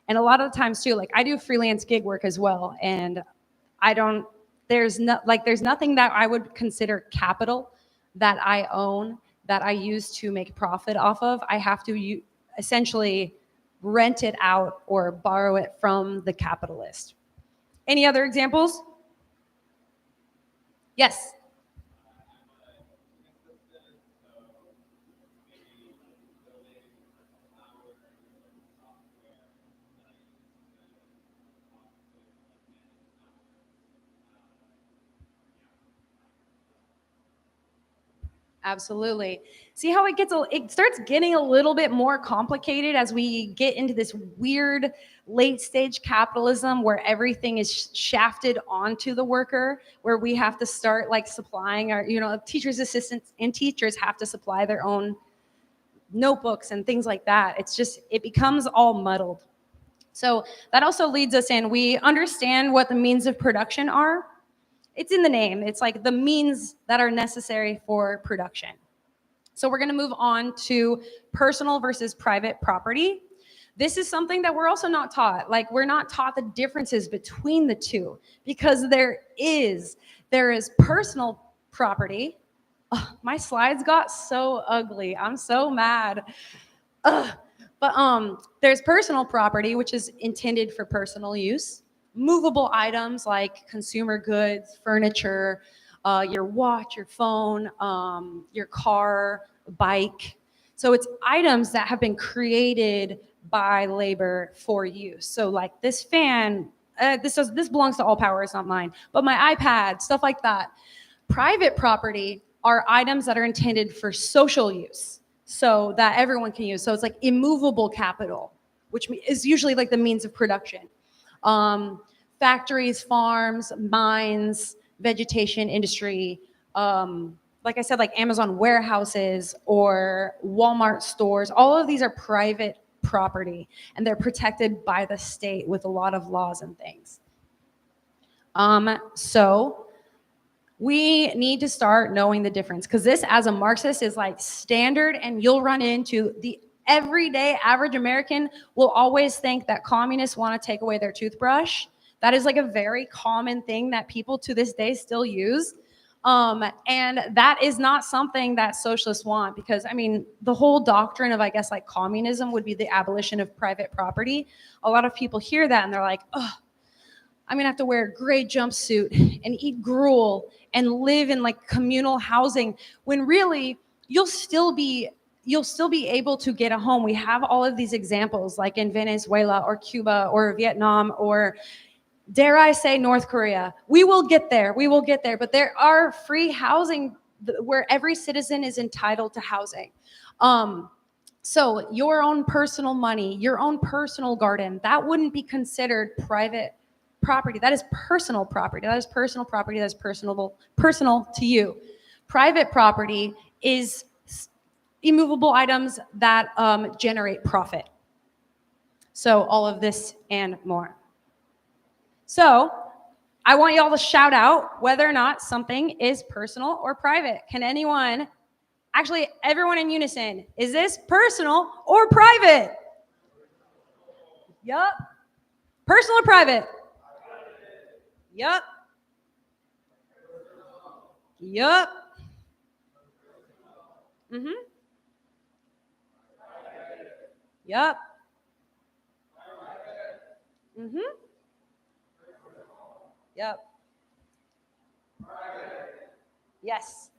And a lot of the times too, like I do freelance gig work as well, and I don't. There's nothing that I would consider capital that I own that I use to make profit off of. I have to essentially rent it out or borrow it from the capitalist. Any other examples? Yes. Absolutely. See how it starts getting a little bit more complicated as we get into this weird late stage capitalism where everything is shafted onto the worker, where we have to start like supplying our, teachers' assistants and teachers have to supply their own notebooks and things like that. It becomes all muddled. So that also leads us in. We understand what the means of production are. It's in the name. It's like the means that are necessary for production. So we're going to move on to personal versus private property. This is something that we're also not taught. Like we're not taught the differences between the two because there is personal property. Ugh, my slides got so ugly. I'm so mad. Ugh. But there's personal property, which is intended for personal use. Movable items like consumer goods, furniture, your watch, your phone, your car, bike. So it's items that have been created by labor for use. So like this fan, this belongs to All Power, it's not mine, but my iPad, stuff like that. Private property are items that are intended for social use so that everyone can use. So it's like immovable capital, which is usually like the means of production. Factories, farms, mines, vegetation industry, like I said, like Amazon warehouses or Walmart stores, all of these are private property and they're protected by the state with a lot of laws and things. So we need to start knowing the difference because this as a Marxist is like standard, and you'll run into the everyday average American will always think that communists want to take away their toothbrush. That is like a very common thing that people to this day still use. And that is not something that socialists want because, I mean, the whole doctrine of, I guess, like communism would be the abolition of private property. A lot of people hear that and they're like, oh, I'm gonna have to wear a gray jumpsuit and eat gruel and live in like communal housing when really you'll still be able to get a home. We have all of these examples like in Venezuela or Cuba or Vietnam or dare I say North Korea. We will get there, but there are free housing where every citizen is entitled to housing. So your own personal money, your own personal garden, that wouldn't be considered private property. That is personal property. That is personal property. That is personal to you. Private property is immovable items that generate profit. So all of this and more. So I want y'all to shout out whether or not something is personal or private. Can anyone, actually everyone in unison, is this personal or private? Yup. Personal or private? Yup. Yup. Mm-hmm. Yup. Mm-hmm. Yup. Yes.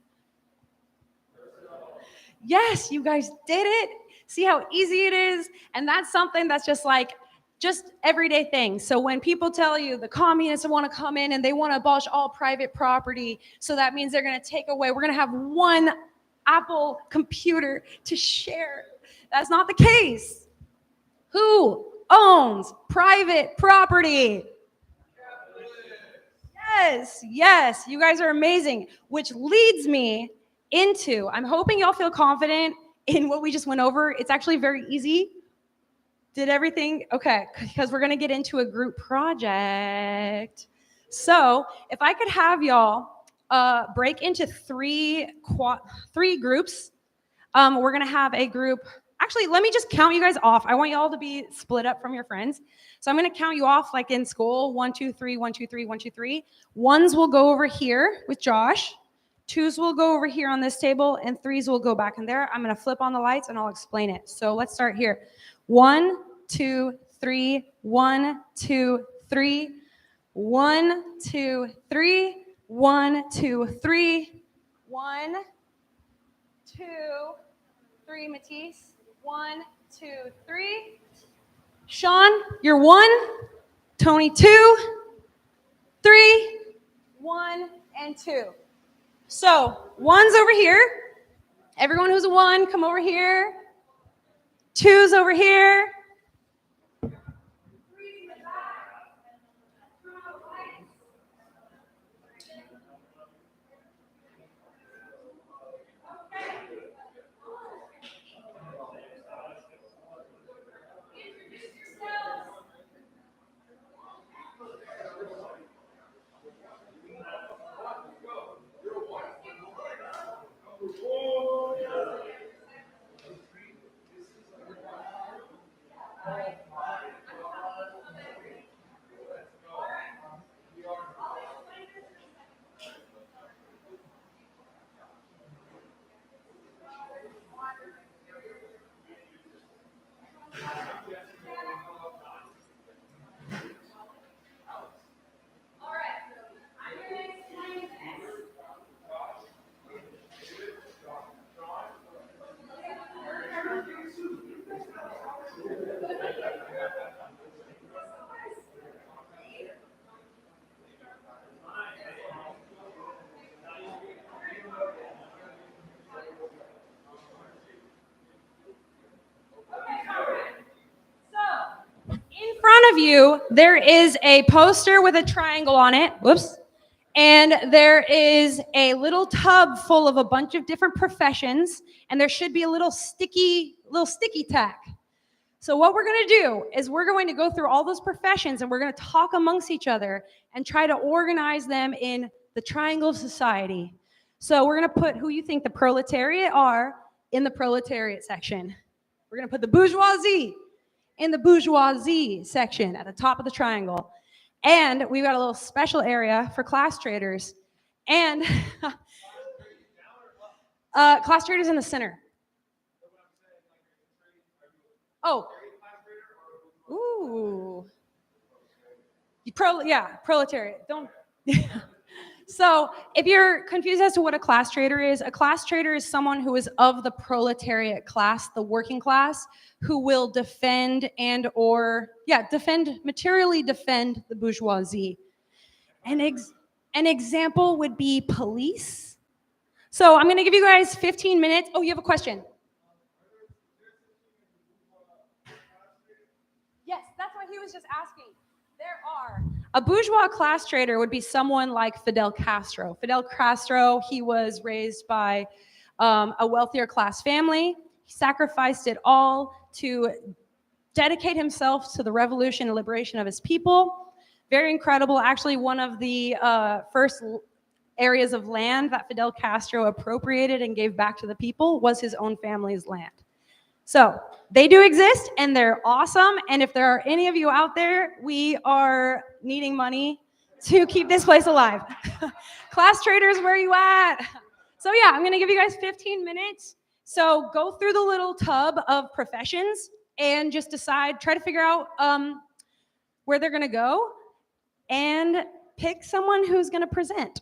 Yes, you guys did it. See how easy it is? And that's something that's just everyday things. So when people tell you the communists want to come in and they want to abolish all private property, so that means they're going to take away, we're going to have one Apple computer to share. That's not the case. Who owns private property? Yes, you guys are amazing. Which leads me into, I'm hoping y'all feel confident in what we just went over. It's actually very easy. Did everything? Okay, because we're going to get into a group project. So if I could have y'all break into three groups. We're going to have a group. Actually, let me just count you guys off. I want you all to be split up from your friends. So I'm going to count you off like in school. 1, 2, 3, 1, 2, 3, 1, 2, 3. Ones will go over here with Josh. Twos will go over here on this table, and threes will go back in there. I'm going to flip on the lights, and I'll explain it. So let's start here. 1, 2, 3, 1, 2, 3, 1, 2, 3, 1, 2, 3, 1, 2, 3, Matisse. 1, 2, 3. Sean, you're 1. Tony, 2, 3, 1, and 2. So, 1's over here. Everyone who's a 1, come over here. 2's over here. In front of you, there is a poster with a triangle on it. Whoops. And there is a little tub full of a bunch of different professions, and there should be a little sticky tack. So what we're going to do is we're going to go through all those professions, and we're going to talk amongst each other and try to organize them in the triangle of society. So we're going to put who you think the proletariat are in the proletariat section. We're going to put the bourgeoisie in the bourgeoisie section at the top of the triangle. And we've got a little special area for class traders. And class traders in the center. Oh. Ooh. Proletariat. Don't. So if you're confused as to what a class trader is someone who is of the proletariat class, the working class, who will materially defend the bourgeoisie. An example would be police. So I'm going to give you guys 15 minutes. Oh, you have a question? Yes, that's what he was just asking. There are. A bourgeois class trader would be someone like Fidel Castro. Fidel Castro, he was raised by a wealthier class family. He sacrificed it all to dedicate himself to the revolution and liberation of his people. Very incredible. Actually, one of the first areas of land that Fidel Castro appropriated and gave back to the people was his own family's land. So they do exist, and they're awesome. And if there are any of you out there, we are needing money to keep this place alive. Class traders, where are you at? So yeah, I'm going to give you guys 15 minutes. So go through the little tub of professions and just try to figure out where they're going to go and pick someone who's going to present.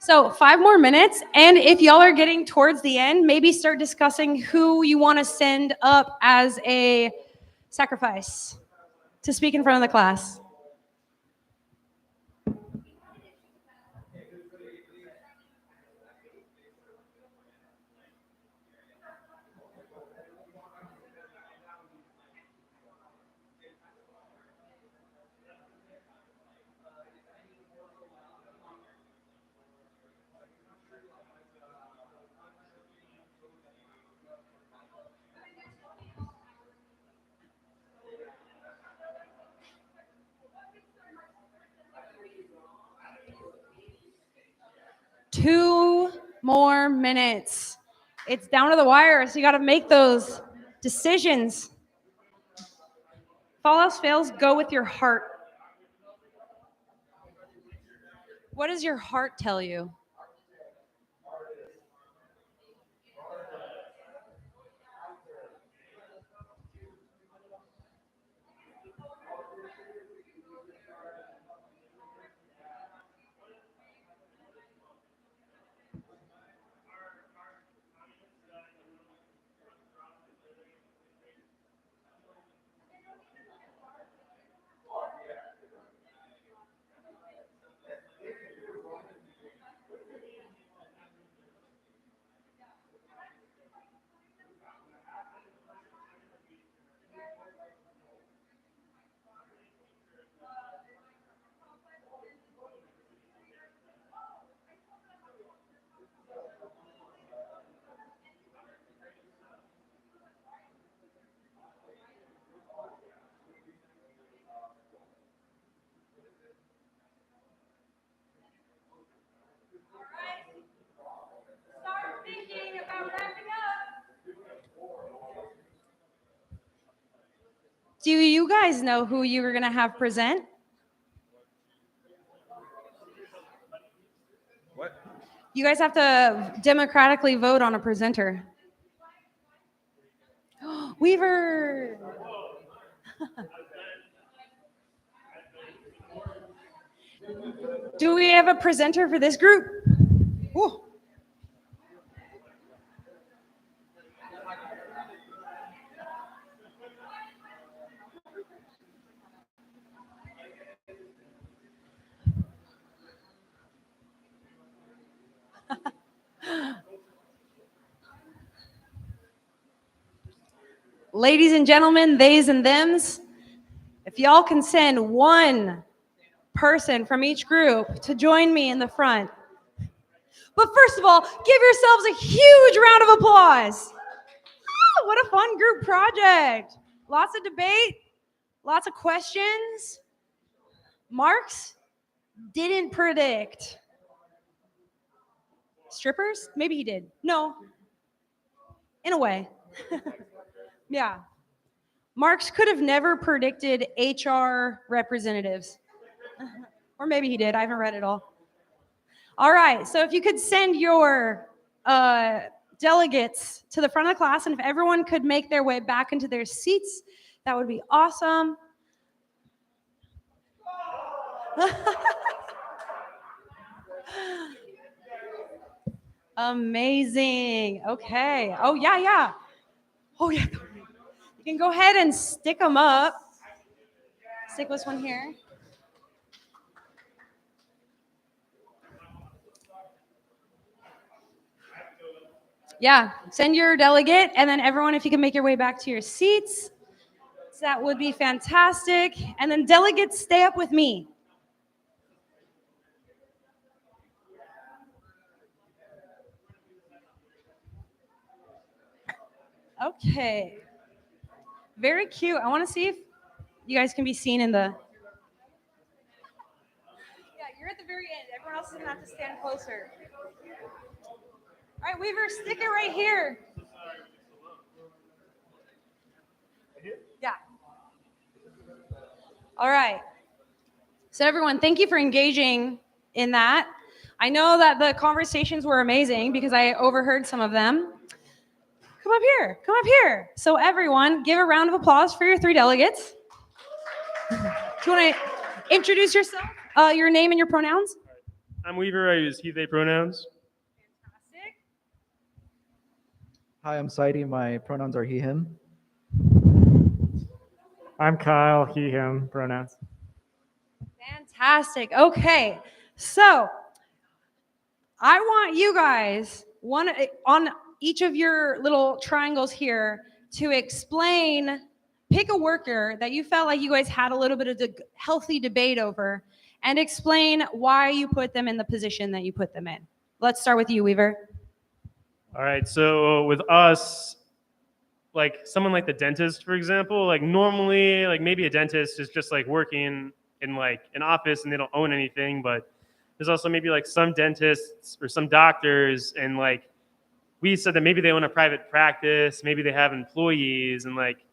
So 5 more minutes, and if y'all are getting towards the end, maybe start discussing who you want to send up as a sacrifice to speak in front of the class. Two more minutes. It's down to the wire, so you got to make those decisions. If all else fails, go with your heart. What does your heart tell you? Start thinking about wrapping up. Do you guys know who you were going to have present? What? You guys have to democratically vote on a presenter. Weaver! Do we have a presenter for this group? Ooh. Ladies and gentlemen, theys and thems, if y'all can send one person from each group to join me in the front. But first of all, give yourselves a huge round of applause. Ah, what a fun group project. Lots of debate, lots of questions. Marx didn't predict strippers? Maybe he did. No. In a way. Yeah. Marx could have never predicted HR representatives. Or maybe he did. I haven't read it all. All right. So if you could send your delegates to the front of the class, and if everyone could make their way back into their seats, that would be awesome. Amazing. Okay. Oh, yeah, yeah. Oh, yeah. You can go ahead and stick them up. Stick this one here. Yeah, send your delegate, and then everyone, if you can make your way back to your seats, that would be fantastic. And then delegates, stay up with me. Okay. Very cute. I want to see if you guys can be seen in the... Yeah, you're at the very end. Everyone else is going to have to stand closer. All right, Weaver, stick it right here. Yeah. All right. So everyone, thank you for engaging in that. I know that the conversations were amazing because I overheard some of them. Come up here. Come up here. So everyone, give a round of applause for your 3 delegates. Do you want to introduce yourself, your name and your pronouns? I'm Weaver. I use he, they pronouns. Fantastic. Hi, I'm Saidi. My pronouns are he, him. I'm Kyle, he, him, pronouns. Fantastic. Okay. So I want you guys on each of your little triangles here to explain, pick a worker that you felt like you guys had a little bit of healthy debate over and explain why you put them in the position that you put them in. Let's start with you, Weaver. All right. So with us, like someone like the dentist, for example, like normally, like maybe a dentist is just like working in like an office and they don't own anything, but there's also maybe like some dentists or some doctors, and like we said that maybe they own a private practice, maybe they have employees, and like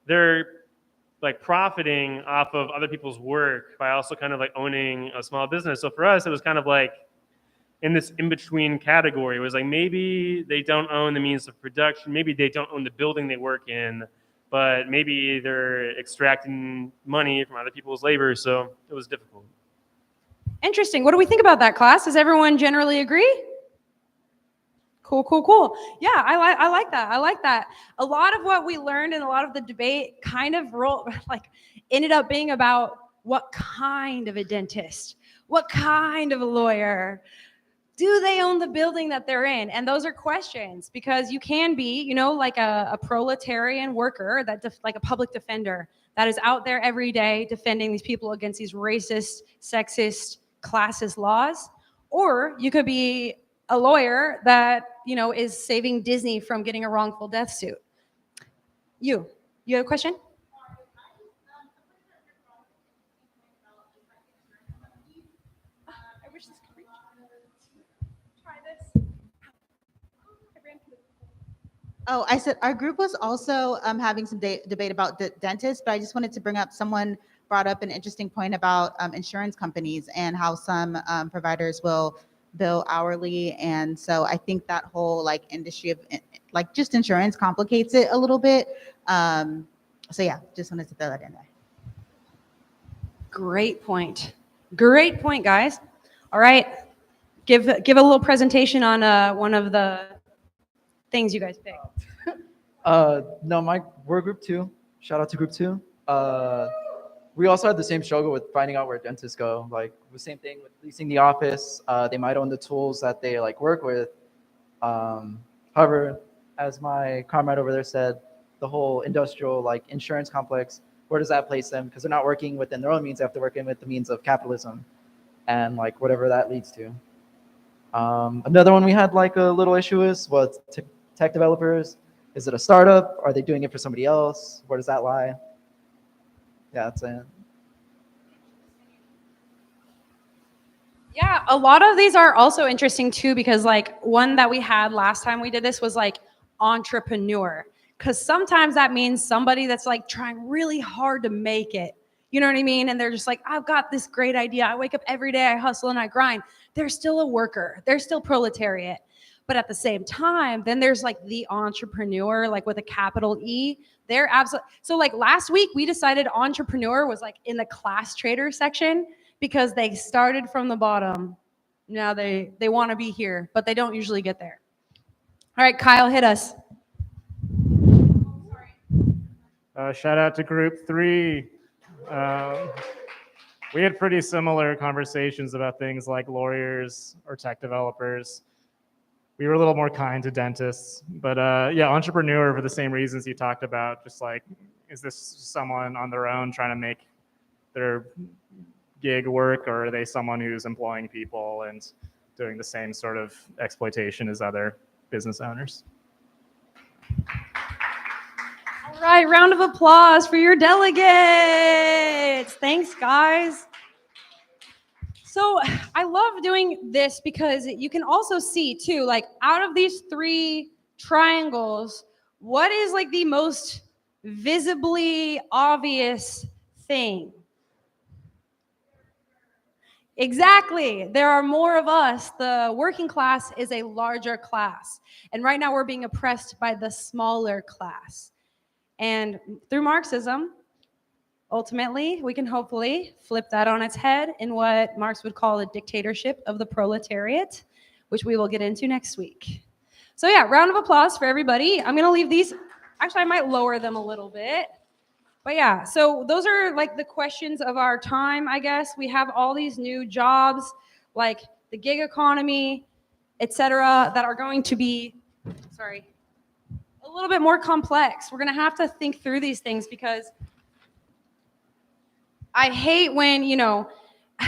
they're like profiting off of other people's work by also kind of like owning a small business. So for us, it was kind of like in this in-between category. It was like maybe they don't own the means of production, maybe they don't own the building they work in, but maybe they're extracting money from other people's labor. So it was difficult. Interesting. What do we think about that, class? Does everyone generally agree? Cool. Yeah, I like that. I like that. A lot of what we learned in a lot of the debate kind of ended up being about what kind of a dentist, what kind of a lawyer, do they own the building that they're in? And those are questions, because you can be, like a proletarian worker, like a public defender that is out there every day defending these people against these racist, sexist, classist laws. Or you could be a lawyer that, is saving Disney from getting a wrongful death suit. You have a question? I wish this could reach. Try this. Oh, I said our group was also having some debate about dentists, but I just wanted to bring up, someone brought up an interesting point about insurance companies and how some providers will bill hourly. And so I think that whole industry of just insurance complicates it a little bit. So yeah, just wanted to throw that in there. Great point, guys. All right, give a little presentation on one of the things you guys picked. No, we're group 2. Shout out to group 2. We also had the same struggle with finding out where dentists go. Like the same thing with leasing the office. They might own the tools that they work with. However, as my comrade over there said, the whole industrial insurance complex, where does that place them? Because they're not working within their own means. They have to work in with the means of capitalism, and whatever that leads to. Another one we had a little issue was tech developers. Is it a startup? Are they doing it for somebody else? Where does that lie? Yeah, that's it. Yeah, a lot of these are also interesting too, because one that we had last time we did this was entrepreneur, because sometimes that means somebody that's trying really hard to make it. You know what I mean? And they're just I've got this great idea. I wake up every day, I hustle and I grind. They're still a worker. They're still proletariat. But at the same time, then there's the entrepreneur, with a capital E. They're absolutely, so last week we decided entrepreneur was in the class trader section, because they started from the bottom. Now they want to be here, but they don't usually get there. All right, Kyle, hit us. Shout out to group 3. We had pretty similar conversations about things like lawyers or tech developers. We were a little more kind to dentists, but yeah, entrepreneur for the same reasons you talked about. Just is this someone on their own trying to make their gig work, or are they someone who's employing people and doing the same sort of exploitation as other business owners? All right, round of applause for your delegates. Thanks, guys. So I love doing this because you can also see too, out of these 3 triangles, what is the most visibly obvious thing? Exactly. There are more of us. The working class is a larger class. And right now we're being oppressed by the smaller class. And through Marxism, Ultimately, we can hopefully flip that on its head in what Marx would call a dictatorship of the proletariat, which we will get into next week. So yeah, round of applause for everybody. I'm gonna leave these, actually I might lower them a little bit. But yeah, so those are like the questions of our time, I guess. We have all these new jobs, like the gig economy, etc., that are going to be, sorry, a little bit more complex. We're gonna have to think through these things because I hate when,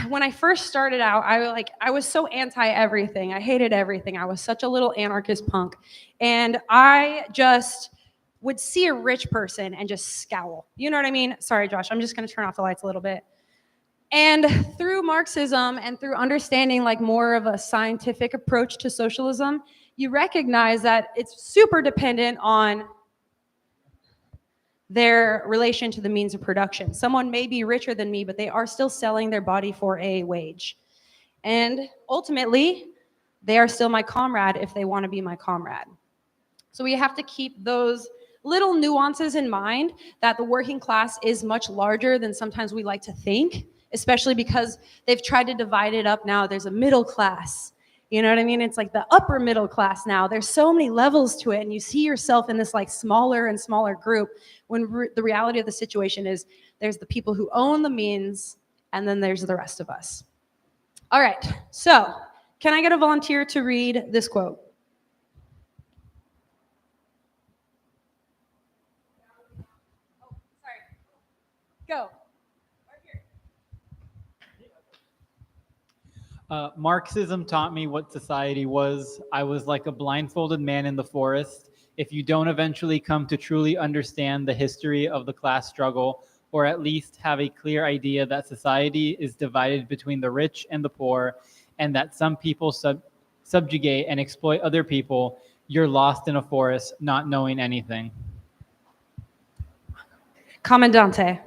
when I first started out, I was so anti everything. I hated everything. I was such a little anarchist punk. And I just would see a rich person and just scowl. You know what I mean? Sorry, Josh, I'm just going to turn off the lights a little bit. And through Marxism and through understanding like more of a scientific approach to socialism, you recognize that it's super dependent on their relation to the means of production. Someone may be richer than me, but they are still selling their body for a wage. And ultimately, they are still my comrade if they want to be my comrade. So we have to keep those little nuances in mind, that the working class is much larger than sometimes we like to think, especially because they've tried to divide it up now. There's a middle class. You know what I mean? It's like the upper middle class now. There's so many levels to it, and you see yourself in this like smaller and smaller group when the reality of the situation is there's the people who own the means, and then there's the rest of us. All right, so can I get a volunteer to read this quote? Oh, sorry. Go. Marxism taught me what society was. I was like a blindfolded man in the forest. If you don't eventually come to truly understand the history of the class struggle, or at least have a clear idea that society is divided between the rich and the poor, and that some people subjugate and exploit other people, you're lost in a forest, not knowing anything. Commandante.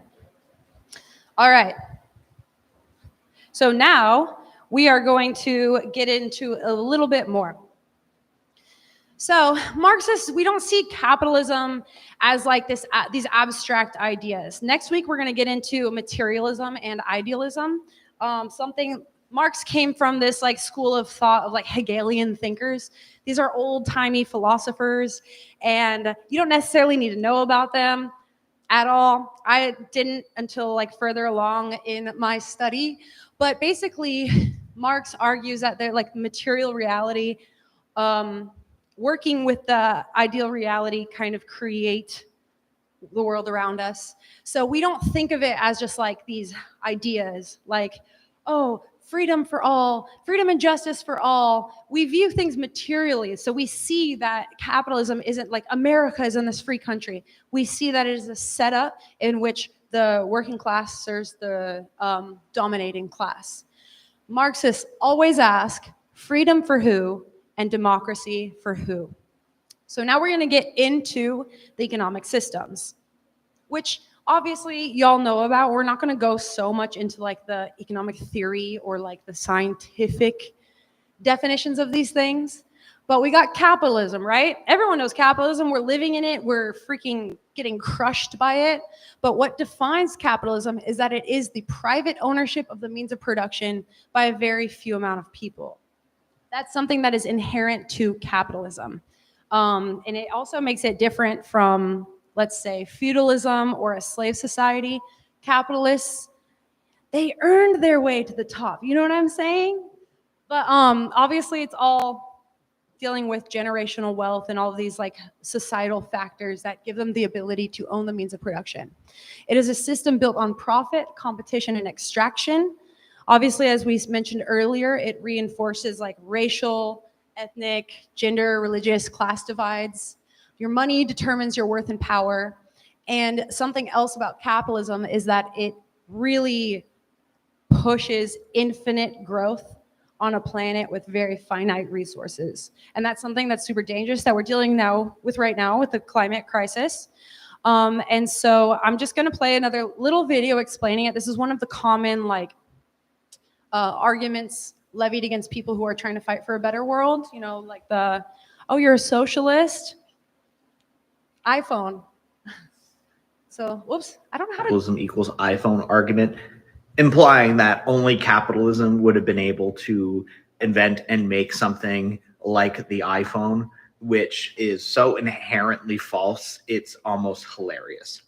All right. So now we are going to get into a little bit more. So Marxists, we don't see capitalism as like these abstract ideas. Next week, we're going to get into materialism and idealism. Marx came from this like school of thought of like Hegelian thinkers. These are old-timey philosophers, and you don't necessarily need to know about them at all. I didn't until like further along in my study. But basically, Marx argues that they're like material reality, working with the ideal reality kind of create the world around us. So we don't think of it as just like these ideas like, oh, freedom for all, freedom and justice for all. We view things materially. So we see that capitalism isn't like America is in this free country. We see that it is a setup in which the working class serves the dominating class. Marxists always ask, freedom for who and democracy for who? So now we're going to get into the economic systems, which obviously y'all know about. We're not going to go so much into like the economic theory or like the scientific definitions of these things. But we got capitalism, right? Everyone knows capitalism. We're living in it. We're freaking getting crushed by it. But what defines capitalism is that it is the private ownership of the means of production by a very few amount of people. That's something that is inherent to capitalism. And it also makes it different from, let's say, feudalism or a slave society. Capitalists, they earned their way to the top. You know what I'm saying? But obviously it's all dealing with generational wealth and all of these like societal factors that give them the ability to own the means of production. It is a system built on profit, competition, and extraction. Obviously, as we mentioned earlier, it reinforces like racial, ethnic, gender, religious, class divides. Your money determines your worth and power. And something else about capitalism is that it really pushes infinite growth on a planet with very finite resources. And that's something that's super dangerous that we're dealing right now with the climate crisis. And so I'm just gonna play another little video explaining it. This is one of the common like arguments levied against people who are trying to fight for a better world. You know, like oh, you're a socialist? iPhone. So, whoops, I don't know how to. Capitalism equals iPhone argument, implying that only capitalism would have been able to invent and make something like the iPhone, which is so inherently false, it's almost hilarious.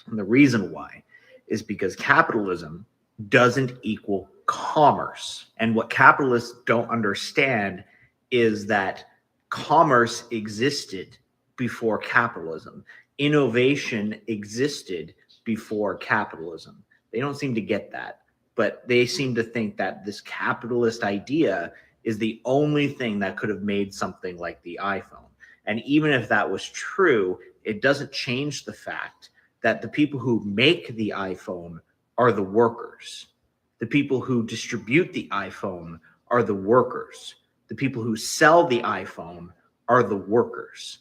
And the reason why is because capitalism doesn't equal commerce. And what capitalists don't understand is that commerce existed before capitalism. Innovation existed before capitalism. They don't seem to get that, but they seem to think that this capitalist idea is the only thing that could have made something like the iPhone. And even if that was true, it doesn't change the fact that the people who make the iPhone are the workers. The people who distribute the iPhone are the workers. The people who sell the iPhone are the workers,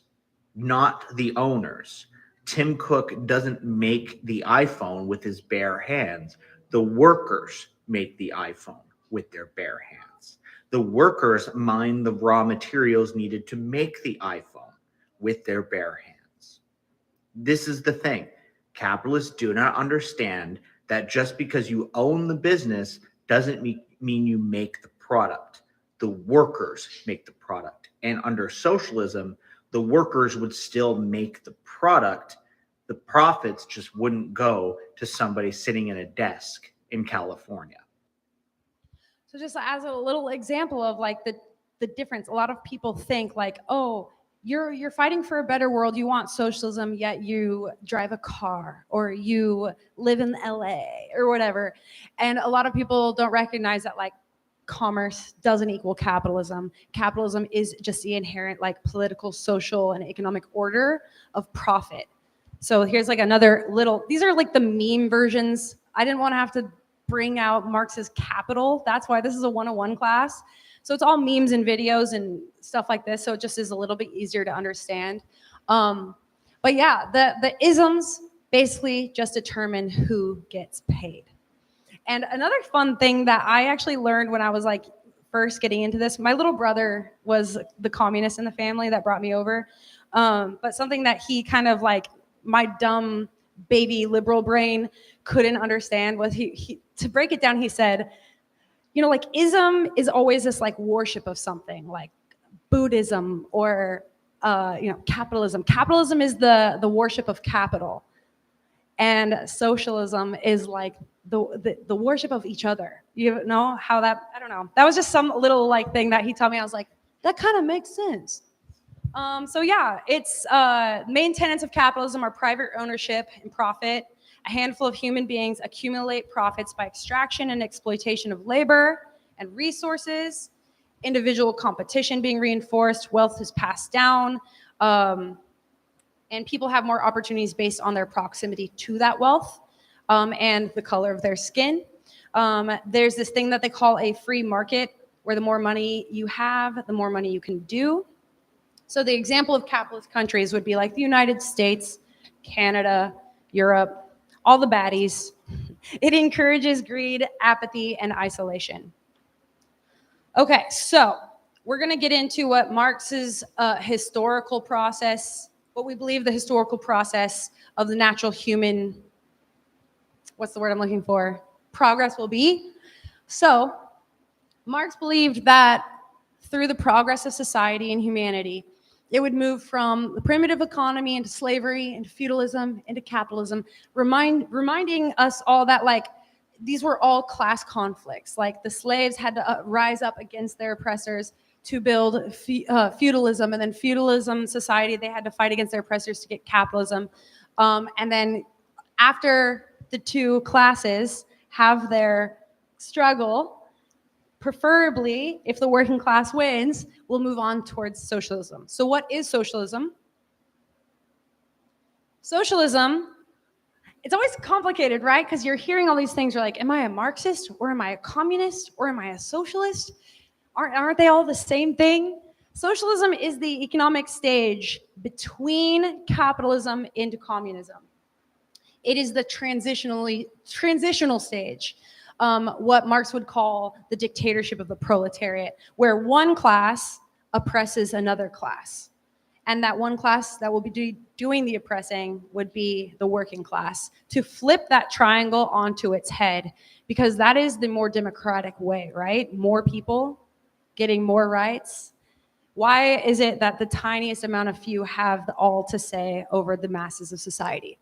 not the owners. Tim Cook doesn't make the iPhone with his bare hands. The workers make the iPhone with their bare hands. The workers mine the raw materials needed to make the iPhone with their bare hands. This is the thing. Capitalists do not understand that just because you own the business doesn't mean you make the product. The workers make the product. And under socialism, the workers would still make the product. The profits just wouldn't go to somebody sitting in a desk in California. So just as a little example of like the difference, a lot of people think like, oh, you're fighting for a better world, you want socialism, yet you drive a car or you live in LA or whatever. And a lot of people don't recognize that like commerce doesn't equal capitalism. Capitalism is just the inherent like political, social, and economic order of profit. So here's like another little, these are like the meme versions. I didn't want to have to bring out Marx's Capital. That's why this is a 101 class. So it's all memes and videos and stuff like this. So it just is a little bit easier to understand. But yeah, the isms basically just determine who gets paid. And another fun thing that I actually learned when I was like first getting into this, my little brother was the communist in the family that brought me over. But something that he kind of like, my dumb baby liberal brain couldn't understand was he to break it down, he said, you know, like ism is always this like worship of something like Buddhism or, capitalism. Capitalism is the worship of capital. And socialism is like the worship of each other. You know how that, I don't know. That was just some little like thing that he taught me. I was like, that kind of makes sense. So yeah, it's main tenets of capitalism are private ownership and profit. A handful of human beings accumulate profits by extraction and exploitation of labor and resources. Individual competition being reinforced, wealth is passed down, and people have more opportunities based on their proximity to that wealth and the color of their skin. There's this thing that they call a free market, where the more money you have, the more money you can do. So the example of capitalist countries would be like the United States, Canada, Europe, all the baddies. It encourages greed, apathy, and isolation. Okay, so we're going to get into what Marx's historical process, what we believe the historical process of the natural human, what's the word I'm looking for, progress will be. So Marx believed that through the progress of society and humanity, it would move from the primitive economy into slavery, into feudalism, into capitalism, reminding us all that like these were all class conflicts. Like the slaves had to rise up against their oppressors to build feudalism, and then feudalism society, they had to fight against their oppressors to get capitalism. And then after the two classes have their struggle, preferably, if the working class wins, we'll move on towards socialism. So what is socialism? Socialism, it's always complicated, right? Because you're hearing all these things. You're like, am I a Marxist or am I a communist or am I a socialist? Aren't they all the same thing? Socialism is the economic stage between capitalism into communism. It is the transitional stage. What Marx would call the dictatorship of the proletariat, where one class oppresses another class. and that one class that will be doing the oppressing would be the working class, to flip that triangle onto its head, because that is the more democratic way, right? More people getting more rights. Why is it that the tiniest amount of few have the all to say over the masses of society?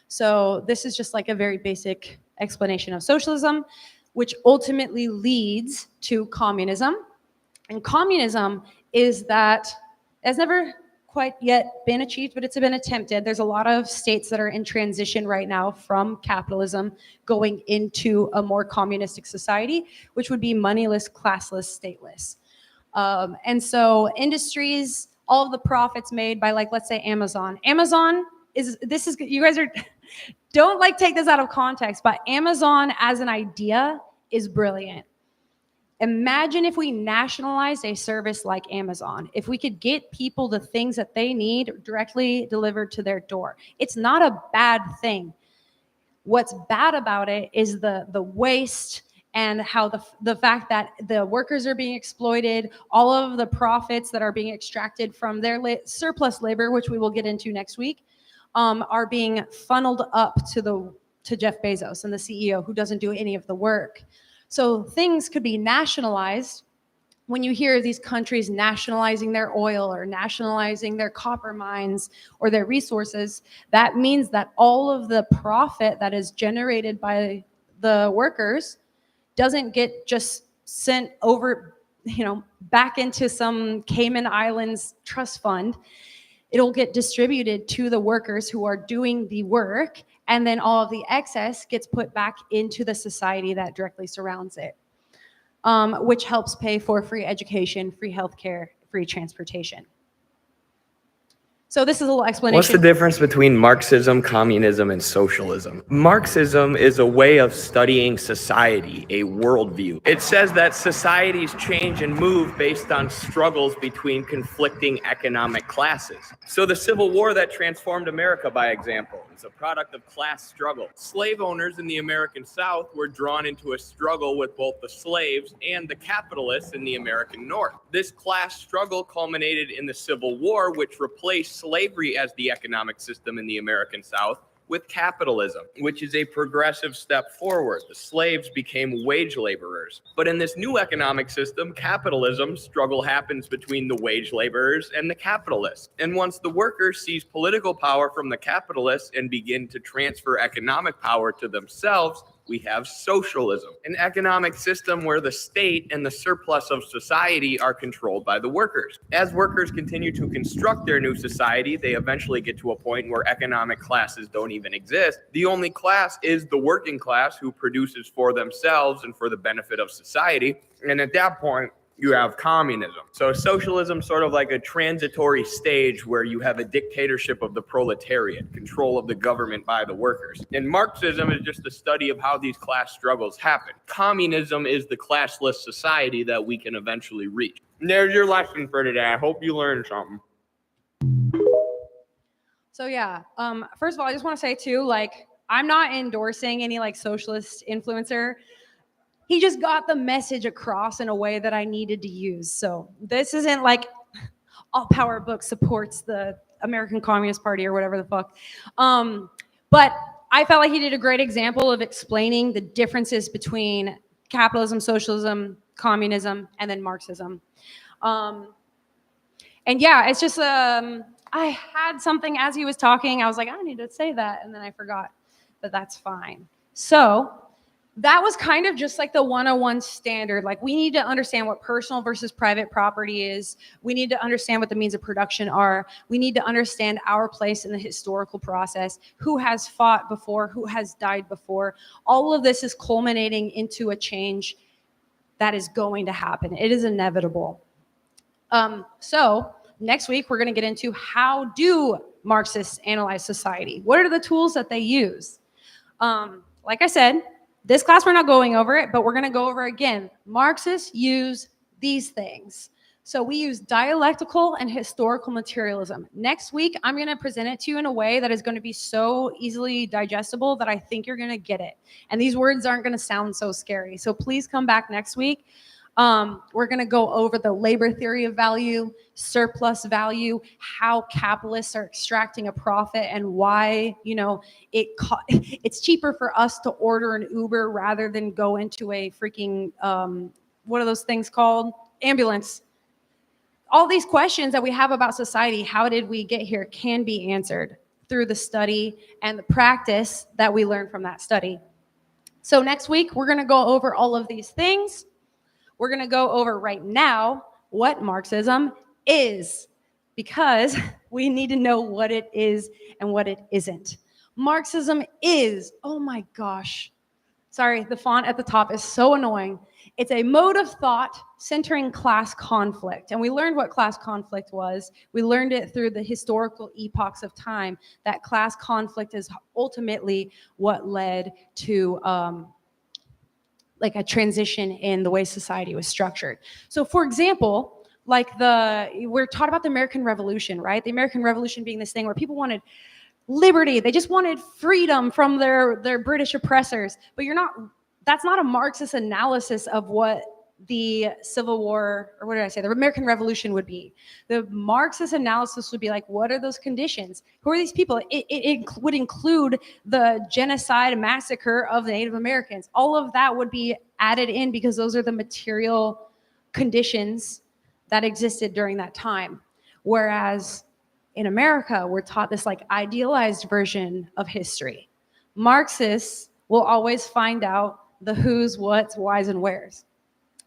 So this is just like a very basic explanation of socialism, which ultimately leads to communism. And communism is that has never quite yet been achieved, but it's been attempted. There's a lot of states that are in transition right now from capitalism going into a more communistic society, which would be moneyless, classless, stateless. And so industries, all of the profits made by, like, let's say Amazon. Amazon is, this is, you guys are, don't like take this out of context, but Amazon as an idea is brilliant. Imagine if we nationalized a service like Amazon, if we could get people the things that they need directly delivered to their door. It's not a bad thing. What's bad about it is the waste and how the fact that the workers are being exploited, all of the profits that are being extracted from their surplus labor, which we will get into next week, are being funneled up to Jeff Bezos and the CEO, who doesn't do any of the work. So things could be nationalized. When you hear these countries nationalizing their oil or nationalizing their copper mines or their resources, that means that all of the profit that is generated by the workers doesn't get just sent over, back into some Cayman Islands trust fund. It'll get distributed to the workers who are doing the work, and then all of the excess gets put back into the society that directly surrounds it, which helps pay for free education, free healthcare, free transportation. So this is a little explanation. What's the difference between Marxism, communism, and socialism? Marxism is a way of studying society, a worldview. It says that societies change and move based on struggles between conflicting economic classes. So the Civil War that transformed America, by example, is a product of class struggle. Slave owners in the American South were drawn into a struggle with both the slaves and the capitalists in the American North. This class struggle culminated in the Civil War, which replaced slavery as the economic system in the American South with capitalism, which is a progressive step forward. The slaves became wage laborers. But in this new economic system, capitalism, struggle happens between the wage laborers and the capitalists. And once the worker seize political power from the capitalists and begin to transfer economic power to themselves, we have socialism, an economic system where the state and the surplus of society are controlled by the workers. As workers continue to construct their new society, they eventually get to a point where economic classes don't even exist. The only class is the working class, who produces for themselves and for the benefit of society. And at that point, you have communism. So socialism, sort of like a transitory stage where you have a dictatorship of the proletariat, control of the government by the workers. And Marxism is just a study of how these class struggles happen. Communism is the classless society that we can eventually reach. And there's your lesson for today. I hope you learned something. So yeah, first of all, I just want to say too, like, I'm not endorsing any like socialist influencer. He just got the message across in a way that I needed to use. So this isn't like All Power Book supports the American Communist Party or whatever the fuck. But I felt like he did a great example of explaining the differences between capitalism, socialism, communism, and then Marxism. And yeah, it's just, I had something as he was talking. I was like, I need to say that. And then I forgot, but that's fine. So that was kind of just like the 101 standard. Like, we need to understand what personal versus private property is. We need to understand what the means of production are. We need to understand our place in the historical process, who has fought before, who has died before. All of this is culminating into a change that is going to happen. It is inevitable. So next week, we're going to get into how do Marxists analyze society? What are the tools that they use? Like I said, this class, we're not going over it, but we're going to go over again. Marxists use these things. So we use dialectical and historical materialism. Next week, I'm going to present it to you in a way that is going to be so easily digestible that I think you're going to get it. And these words aren't going to sound so scary. So please come back next week. We're going to go over the labor theory of value, surplus value, how capitalists are extracting a profit, and why, it's cheaper for us to order an Uber rather than go into a freaking, what are those things called? Ambulance. All these questions that we have about society, how did we get here, can be answered through the study and the practice that we learn from that study. So next week, we're going to go over all of these things. We're going to go over right now what Marxism is, because we need to know what it is and what it isn't. Marxism is, oh my gosh, sorry, the font at the top is so annoying. It's a mode of thought centering class conflict. And we learned what class conflict was. We learned it through the historical epochs of time, that class conflict is ultimately what led to like a transition in the way society was structured. So for example, we're taught about the American Revolution, right? The American Revolution being this thing where people wanted liberty. They just wanted freedom from their British oppressors. But that's not a Marxist analysis of what the Civil War, or what did I say, the American Revolution would be. The Marxist analysis would be like, what are those conditions? Who are these people? It would include the genocide and massacre of the Native Americans. All of that would be added in because those are the material conditions that existed during that time. Whereas in America, we're taught this like idealized version of history. Marxists will always find out the who's, what's, why's, and where's.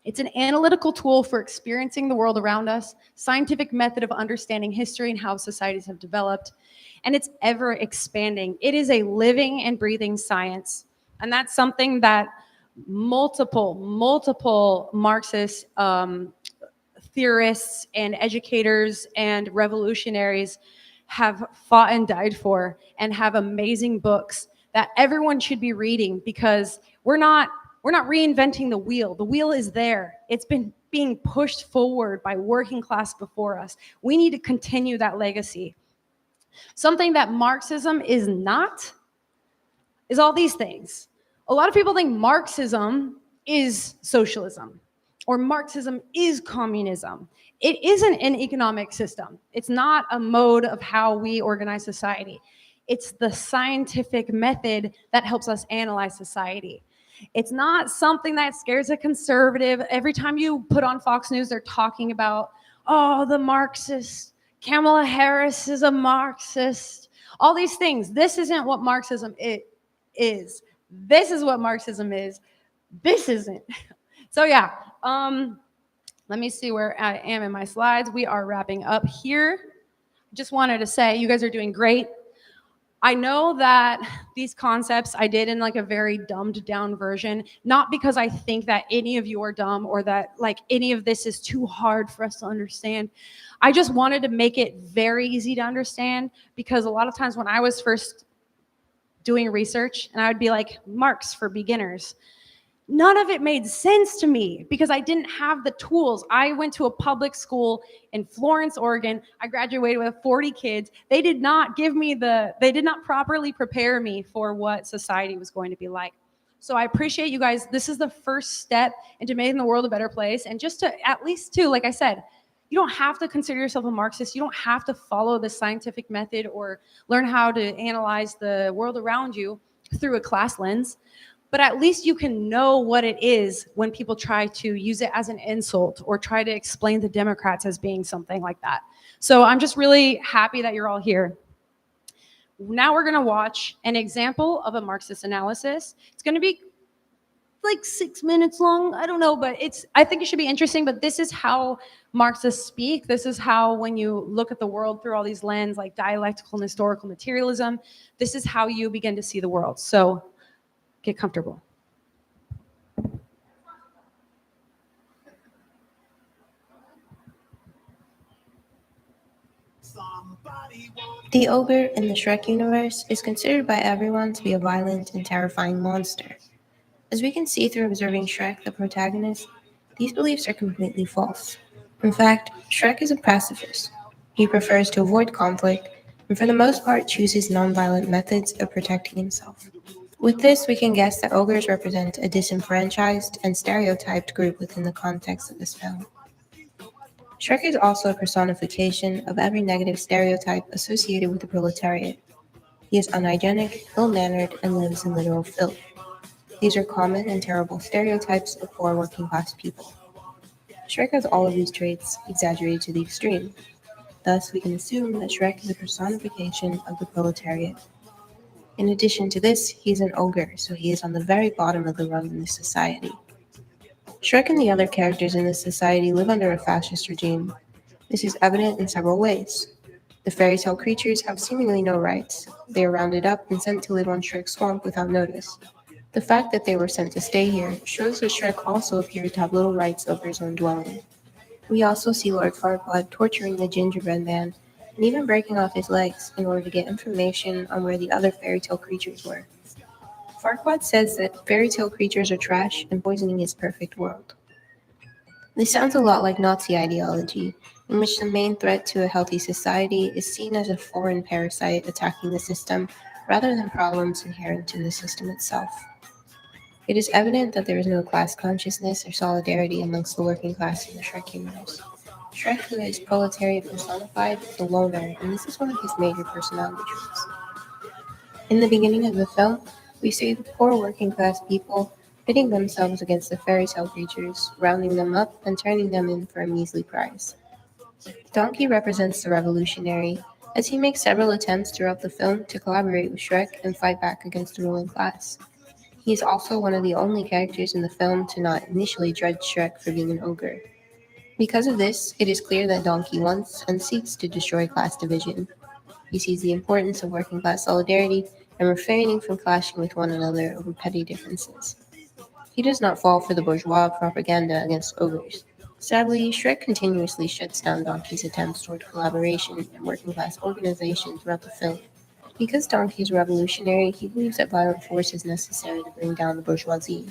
It's an analytical tool for experiencing the world around us, scientific method of understanding history and how societies have developed, and it's ever expanding. It is a living and breathing science, and that's something that multiple Marxist theorists and educators and revolutionaries have fought and died for, and have amazing books that everyone should be reading, because we're not reinventing the wheel. The wheel is there. It's been being pushed forward by working class before us. We need to continue that legacy. Something that Marxism is not is all these things. A lot of people think Marxism is socialism, or Marxism is communism. It isn't an economic system. It's not a mode of how we organize society. It's the scientific method that helps us analyze society. It's not something that scares a conservative. Every time you put on Fox News, they're talking about, oh, the Marxist, Kamala Harris is a Marxist, all these things. This isn't what Marxism is. This is what Marxism is. This isn't. So yeah, let me see where I am in my slides. We are wrapping up here. Just wanted to say, you guys are doing great. I know that these concepts I did in like a very dumbed down version, not because I think that any of you are dumb or that like any of this is too hard for us to understand. I just wanted to make it very easy to understand, because a lot of times when I was first doing research and I would be like, Marx for beginners, none of it made sense to me because I didn't have the tools. I went to a public school in Florence, Oregon. I graduated with 40 kids. They did not properly prepare me for what society was going to be like. So I appreciate you guys. This is the first step into making the world a better place. And just to, at least too, like I said, you don't have to consider yourself a Marxist. You don't have to follow the scientific method or learn how to analyze the world around you through a class lens. But at least you can know what it is when people try to use it as an insult or try to explain the Democrats as being something like that. So I'm just really happy that you're all here. Now we're going to watch an example of a Marxist analysis. It's going to be like 6 minutes long. I don't know, but I think it should be interesting. But this is how Marxists speak. This is how, when you look at the world through all these lenses, like dialectical and historical materialism, this is how you begin to see the world. So get comfortable. The ogre in the Shrek universe is considered by everyone to be a violent and terrifying monster. As we can see through observing Shrek, the protagonist, these beliefs are completely false. In fact, Shrek is a pacifist. He prefers to avoid conflict and for the most part chooses nonviolent methods of protecting himself. With this, we can guess that ogres represent a disenfranchised and stereotyped group within the context of this film. Shrek is also a personification of every negative stereotype associated with the proletariat. He is unhygienic, ill-mannered, and lives in literal filth. These are common and terrible stereotypes of poor working-class people. Shrek has all of these traits exaggerated to the extreme. Thus, we can assume that Shrek is a personification of the proletariat. In addition to this, he is an ogre, so he is on the very bottom of the rung in this society. Shrek and the other characters in this society live under a fascist regime. This is evident in several ways. The fairy tale creatures have seemingly no rights. They are rounded up and sent to live on Shrek's swamp without notice. The fact that they were sent to stay here shows that Shrek also appears to have little rights over his own dwelling. We also see Lord Farquaad torturing the gingerbread man and even breaking off his legs in order to get information on where the other fairy tale creatures were. Farquaad says that fairy tale creatures are trash and poisoning his perfect world. This sounds a lot like Nazi ideology, in which the main threat to a healthy society is seen as a foreign parasite attacking the system rather than problems inherent to the system itself. It is evident that there is no class consciousness or solidarity amongst the working class in the Shrek universe. Shrek, who is proletariat personified, is a loner, and this is one of his major personality traits. In the beginning of the film, we see the poor working class people pitting themselves against the fairy tale creatures, rounding them up and turning them in for a measly prize. Donkey represents the revolutionary, as he makes several attempts throughout the film to collaborate with Shrek and fight back against the ruling class. He is also one of the only characters in the film to not initially judge Shrek for being an ogre. Because of this, it is clear that Donkey wants and seeks to destroy class division. He sees the importance of working class solidarity and refraining from clashing with one another over petty differences. He does not fall for the bourgeois propaganda against ogres. Sadly, Shrek continuously shuts down Donkey's attempts toward collaboration and working class organization throughout the film. Because Donkey is revolutionary, he believes that violent force is necessary to bring down the bourgeoisie.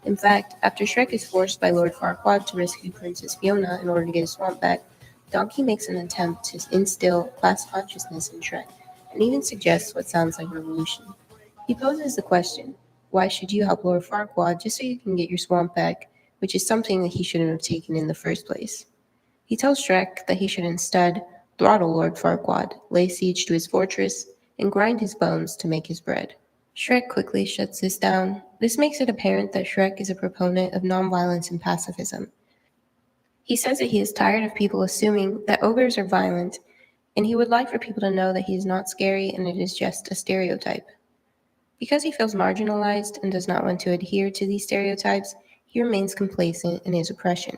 In fact, after Shrek is forced by Lord Farquaad to rescue Princess Fiona in order to get his swamp back, Donkey makes an attempt to instill class consciousness in Shrek, and even suggests what sounds like revolution. He poses the question, why should you help Lord Farquaad just so you can get your swamp back, which is something that he shouldn't have taken in the first place. He tells Shrek that he should instead throttle Lord Farquaad, lay siege to his fortress, and grind his bones to make his bread. Shrek quickly shuts this down. This makes it apparent that Shrek is a proponent of nonviolence and pacifism. He says that he is tired of people assuming that ogres are violent, and he would like for people to know that he is not scary and it is just a stereotype. Because he feels marginalized and does not want to adhere to these stereotypes, he remains complacent in his oppression.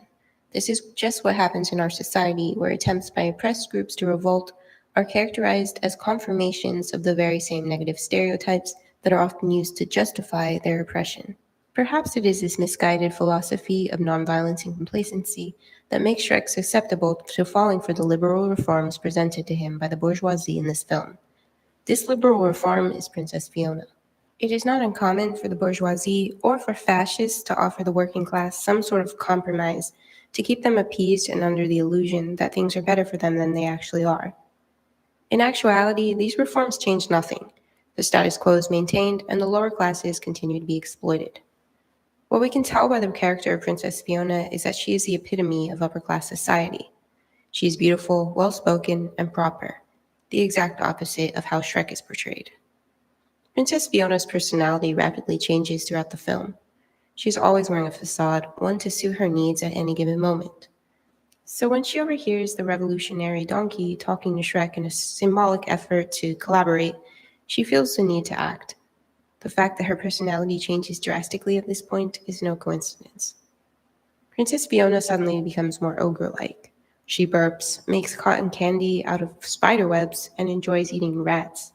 This is just what happens in our society, where attempts by oppressed groups to revolt are characterized as confirmations of the very same negative stereotypes that are often used to justify their oppression. Perhaps it is this misguided philosophy of nonviolence and complacency that makes Shrek susceptible to falling for the liberal reforms presented to him by the bourgeoisie in this film. This liberal reform is Princess Fiona. It is not uncommon for the bourgeoisie or for fascists to offer the working class some sort of compromise to keep them appeased and under the illusion that things are better for them than they actually are. In actuality, these reforms change nothing. The status quo is maintained, and the lower classes continue to be exploited. What we can tell by the character of Princess Fiona is that she is the epitome of upper-class society. She is beautiful, well-spoken, and proper, the exact opposite of how Shrek is portrayed. Princess Fiona's personality rapidly changes throughout the film. She is always wearing a facade, one to suit her needs at any given moment. So when she overhears the revolutionary Donkey talking to Shrek in a symbolic effort to collaborate, she feels the need to act. The fact that her personality changes drastically at this point is no coincidence. Princess Fiona suddenly becomes more ogre-like. She burps, makes cotton candy out of spider webs, and enjoys eating rats.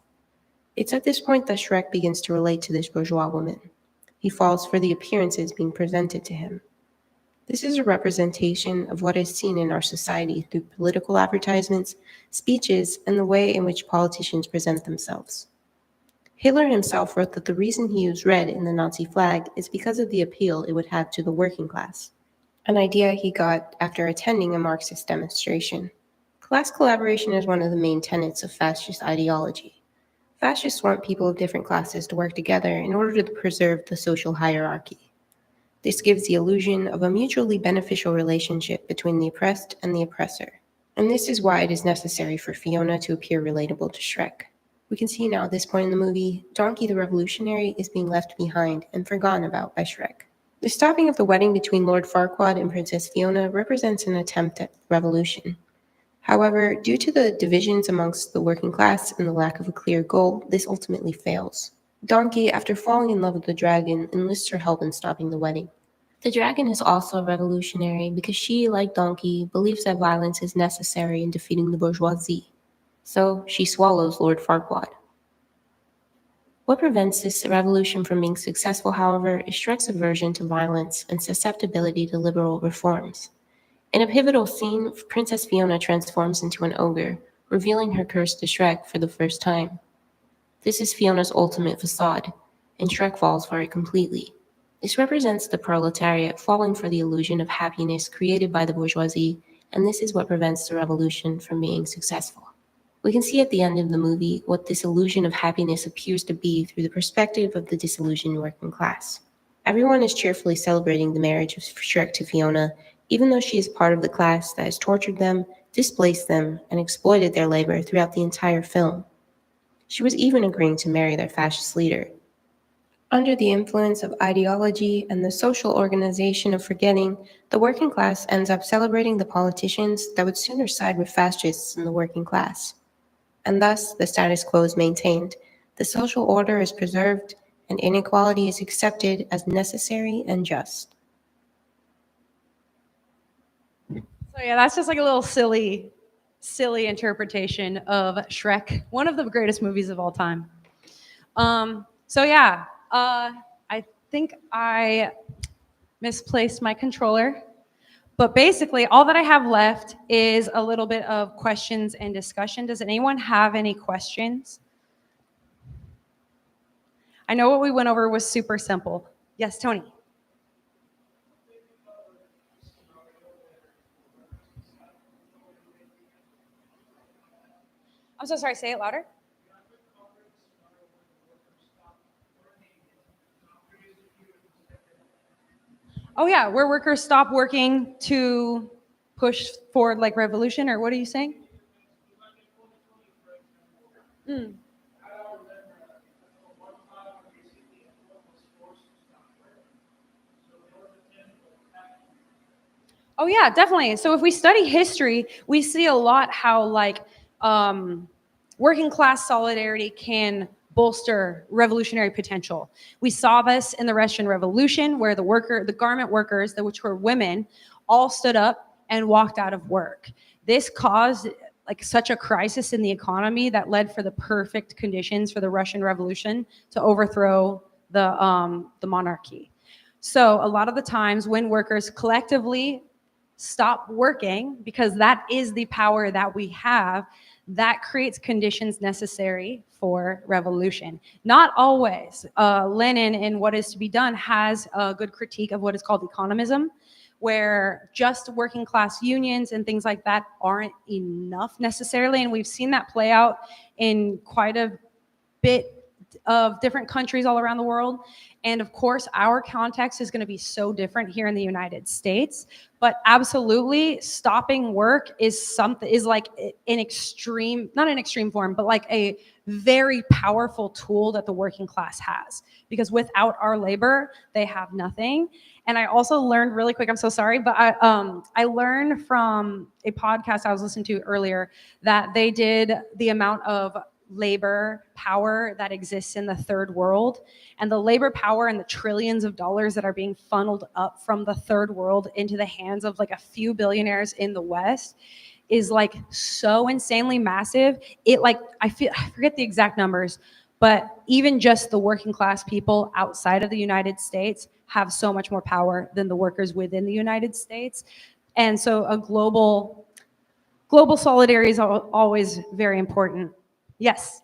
It's at this point that Shrek begins to relate to this bourgeois woman. He falls for the appearances being presented to him. This is a representation of what is seen in our society through political advertisements, speeches, and the way in which politicians present themselves. Hitler himself wrote that the reason he used red in the Nazi flag is because of the appeal it would have to the working class, an idea he got after attending a Marxist demonstration. Class collaboration is one of the main tenets of fascist ideology. Fascists want people of different classes to work together in order to preserve the social hierarchy. This gives the illusion of a mutually beneficial relationship between the oppressed and the oppressor. And this is why it is necessary for Fiona to appear relatable to Shrek. We can see now at this point in the movie, Donkey the Revolutionary is being left behind and forgotten about by Shrek. The stopping of the wedding between Lord Farquaad and Princess Fiona represents an attempt at revolution. However, due to the divisions amongst the working class and the lack of a clear goal, this ultimately fails. Donkey, after falling in love with the dragon, enlists her help in stopping the wedding. The dragon is also revolutionary because she, like Donkey, believes that violence is necessary in defeating the bourgeoisie. So she swallows Lord Farquaad. What prevents this revolution from being successful, however, is Shrek's aversion to violence and susceptibility to liberal reforms. In a pivotal scene, Princess Fiona transforms into an ogre, revealing her curse to Shrek for the first time. This is Fiona's ultimate facade, and Shrek falls for it completely. This represents the proletariat falling for the illusion of happiness created by the bourgeoisie, and this is what prevents the revolution from being successful. We can see at the end of the movie what this illusion of happiness appears to be through the perspective of the disillusioned working class. Everyone is cheerfully celebrating the marriage of Shrek to Fiona, even though she is part of the class that has tortured them, displaced them, and exploited their labor throughout the entire film. She was even agreeing to marry their fascist leader. Under the influence of ideology and the social organization of forgetting, the working class ends up celebrating the politicians that would sooner side with fascists than the working class. And thus, the status quo is maintained, the social order is preserved, and inequality is accepted as necessary and just. So yeah, that's just like a little silly interpretation of Shrek, one of the greatest movies of all time. So yeah, I think I misplaced my controller, but basically all that I have left is a little bit of questions and discussion. Does anyone have any questions? I know what we went over was super simple. Yes, Tony. I'm so sorry, say it louder. Oh yeah, where workers stop working to push forward like revolution, or what are you saying? Mm. Oh yeah, definitely. So if we study history, we see a lot how like working class solidarity can bolster revolutionary potential. We saw this in the Russian Revolution, where the garment workers, which were women, all stood up and walked out of work. This caused like such a crisis in the economy that led for the perfect conditions for the Russian Revolution to overthrow the monarchy. So a lot of the times when workers collectively stop working, because that is the power that we have, that creates conditions necessary for revolution. Not always. Lenin in What Is to Be Done has a good critique of what is called economism, where just working class unions and things like that aren't enough necessarily. And we've seen that play out in quite a bit of different countries all around the world. And of course, our context is going to be so different here in the United States. But absolutely, stopping work is like an extreme, not an extreme form, but like a very powerful tool that the working class has. Because without our labor, they have nothing. And I also learned really quick, I'm so sorry, but I learned from a podcast I was listening to earlier that they did the amount of labor power that exists in the third world, and the labor power and the trillions of dollars that are being funneled up from the third world into the hands of like a few billionaires in the West is like so insanely massive. It like I forget the exact numbers, but even just the working class people outside of the United States have so much more power than the workers within the United States. And so a global solidarity is always very important. Yes.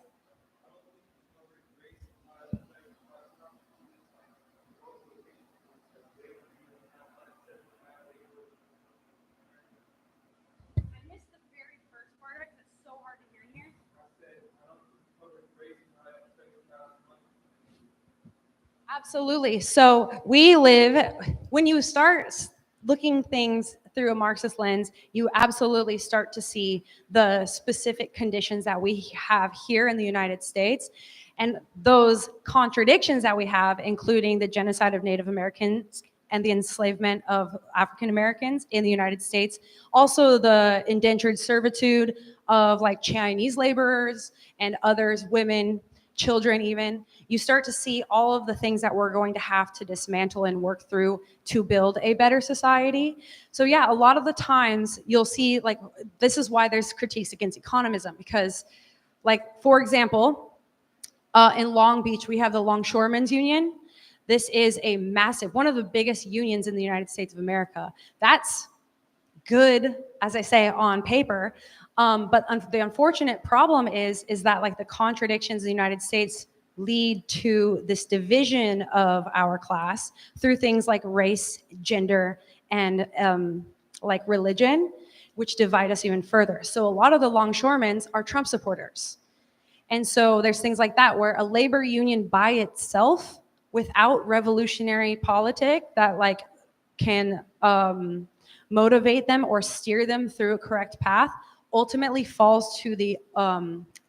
Absolutely. So we live, when you start looking things through a Marxist lens, you absolutely start to see the specific conditions that we have here in the United States. And those contradictions that we have, including the genocide of Native Americans and the enslavement of African Americans in the United States, also the indentured servitude of like Chinese laborers and others, women, children even, you start to see all of the things that we're going to have to dismantle and work through to build a better society. So yeah, a lot of the times you'll see, like, this is why there's critiques against economism, because like, for example, in Long Beach, we have the Longshoremen's Union. This is a massive, one of the biggest unions in the United States of America. That's good, as I say, on paper. But the unfortunate problem is that like the contradictions in the United States lead to this division of our class through things like race, gender, and like religion, which divide us even further. So a lot of the longshoremen are Trump supporters. And so there's things like that where a labor union by itself, without revolutionary politic that like can motivate them or steer them through a correct path, ultimately falls to the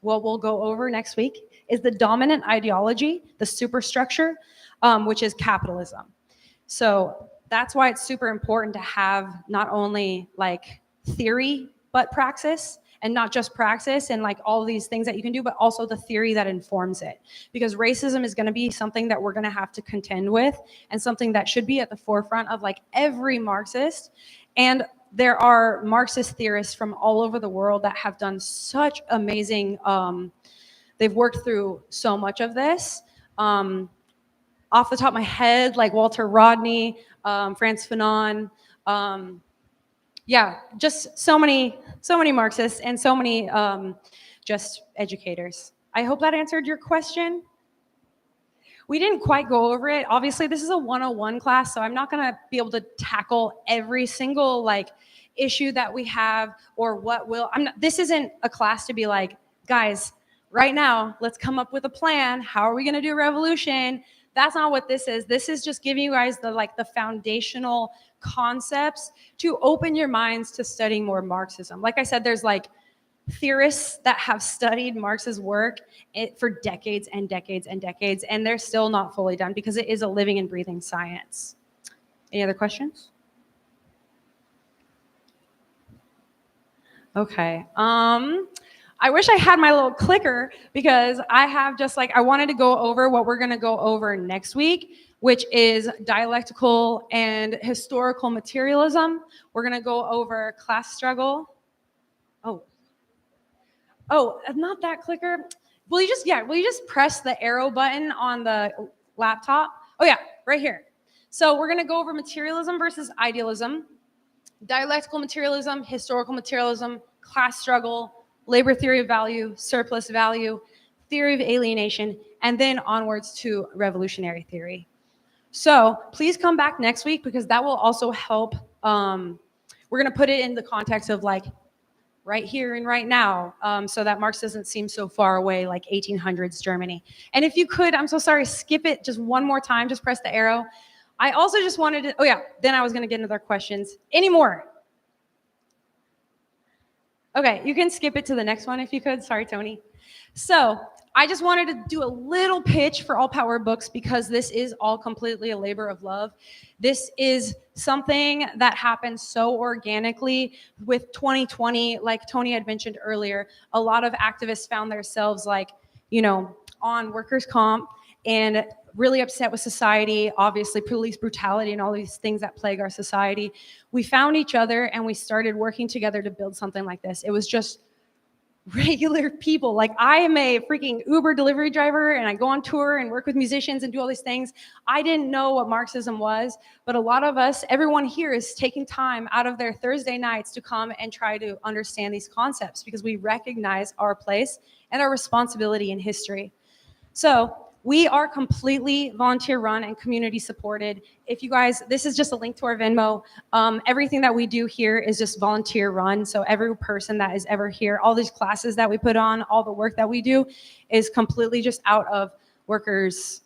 what we'll go over next week is the dominant ideology, the superstructure, which is capitalism. So that's why it's super important to have not only like theory but praxis, and not just praxis and like all these things that you can do, but also the theory that informs it. Because racism is going to be something that we're going to have to contend with, and something that should be at the forefront of like every Marxist. And there are Marxist theorists from all over the world that have done such amazing, they've worked through so much of this. Off the top of my head, like Walter Rodney, Frantz Fanon, yeah, just so many Marxists and so many just educators. I hope that answered your question. We didn't quite go over it. Obviously, this is a 101 class, so I'm not gonna be able to tackle every single like issue that we have or what will, this isn't a class to be like, guys, right now, let's come up with a plan. How are we gonna do a revolution? That's not what this is. This is just giving you guys the foundational concepts to open your minds to studying more Marxism. Like I said, there's like theorists that have studied Marx's work for decades and decades and decades, and they're still not fully done because it is a living and breathing science. Any other questions? Okay. I wish I had my little clicker because I have just like, I wanted to go over what we're going to go over next week, which is dialectical and historical materialism. We're going to go over class struggle. Oh, not that clicker. Will you just press the arrow button on the laptop? Oh yeah, right here. So we're going to go over materialism versus idealism, dialectical materialism, historical materialism, class struggle, labor theory of value, surplus value, theory of alienation, and then onwards to revolutionary theory. So please come back next week because that will also help. We're going to put it in the context of like right here and right now, so that Marx doesn't seem so far away, like 1800s Germany. And if you could, I'm so sorry, skip it just one more time, just press the arrow. I also just wanted to, oh yeah, then I was going to get into their questions. Any more? Okay, you can skip it to the next one if you could. Sorry, Tony. So I just wanted to do a little pitch for All Power Books because this is all completely a labor of love. This is something that happened so organically with 2020. Like Tony had mentioned earlier, a lot of activists found themselves like, you know, on workers' comp and really upset with society, obviously police brutality and all these things that plague our society. We found each other and we started working together to build something like this. It was just regular people. Like I am a freaking Uber delivery driver and I go on tour and work with musicians and do all these things. I didn't know what Marxism was, but a lot of us, everyone here is taking time out of their Thursday nights to come and try to understand these concepts because we recognize our place and our responsibility in history. So we are completely volunteer run and community supported. If you guys, this is just a link to our Venmo. Everything that we do here is just volunteer run. So every person that is ever here, all these classes that we put on, all the work that we do is completely just out of workers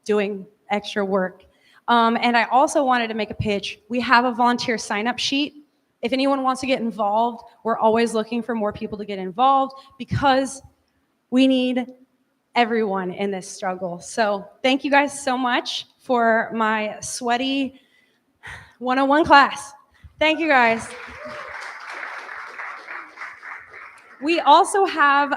doing extra work. And I also wanted to make a pitch. We have a volunteer sign-up sheet. If anyone wants to get involved, we're always looking for more people to get involved because we need everyone in this struggle. So thank you guys so much for my sweaty 101 class. Thank you guys. We also have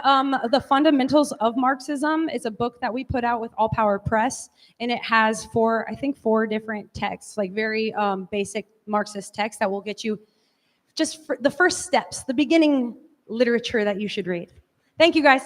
The Fundamentals of Marxism. It's a book that we put out with All Power Press, and it has four different texts, like very basic Marxist texts that will get you just the first steps, the beginning literature that you should read. Thank you, guys.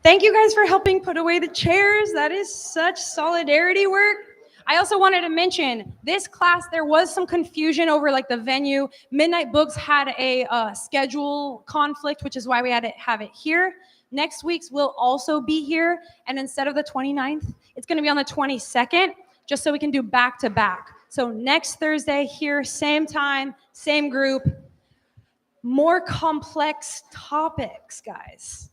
Thank you guys for helping put away the chairs. That is such solidarity work. I also wanted to mention this class, there was some confusion over like the venue. Midnight Books had a schedule conflict, which is why we had to have it here. Next week's will also be here. And instead of the 29th, it's going to be on the 22nd, just so we can do back to back. So next Thursday here, same time, same group, more complex topics, guys.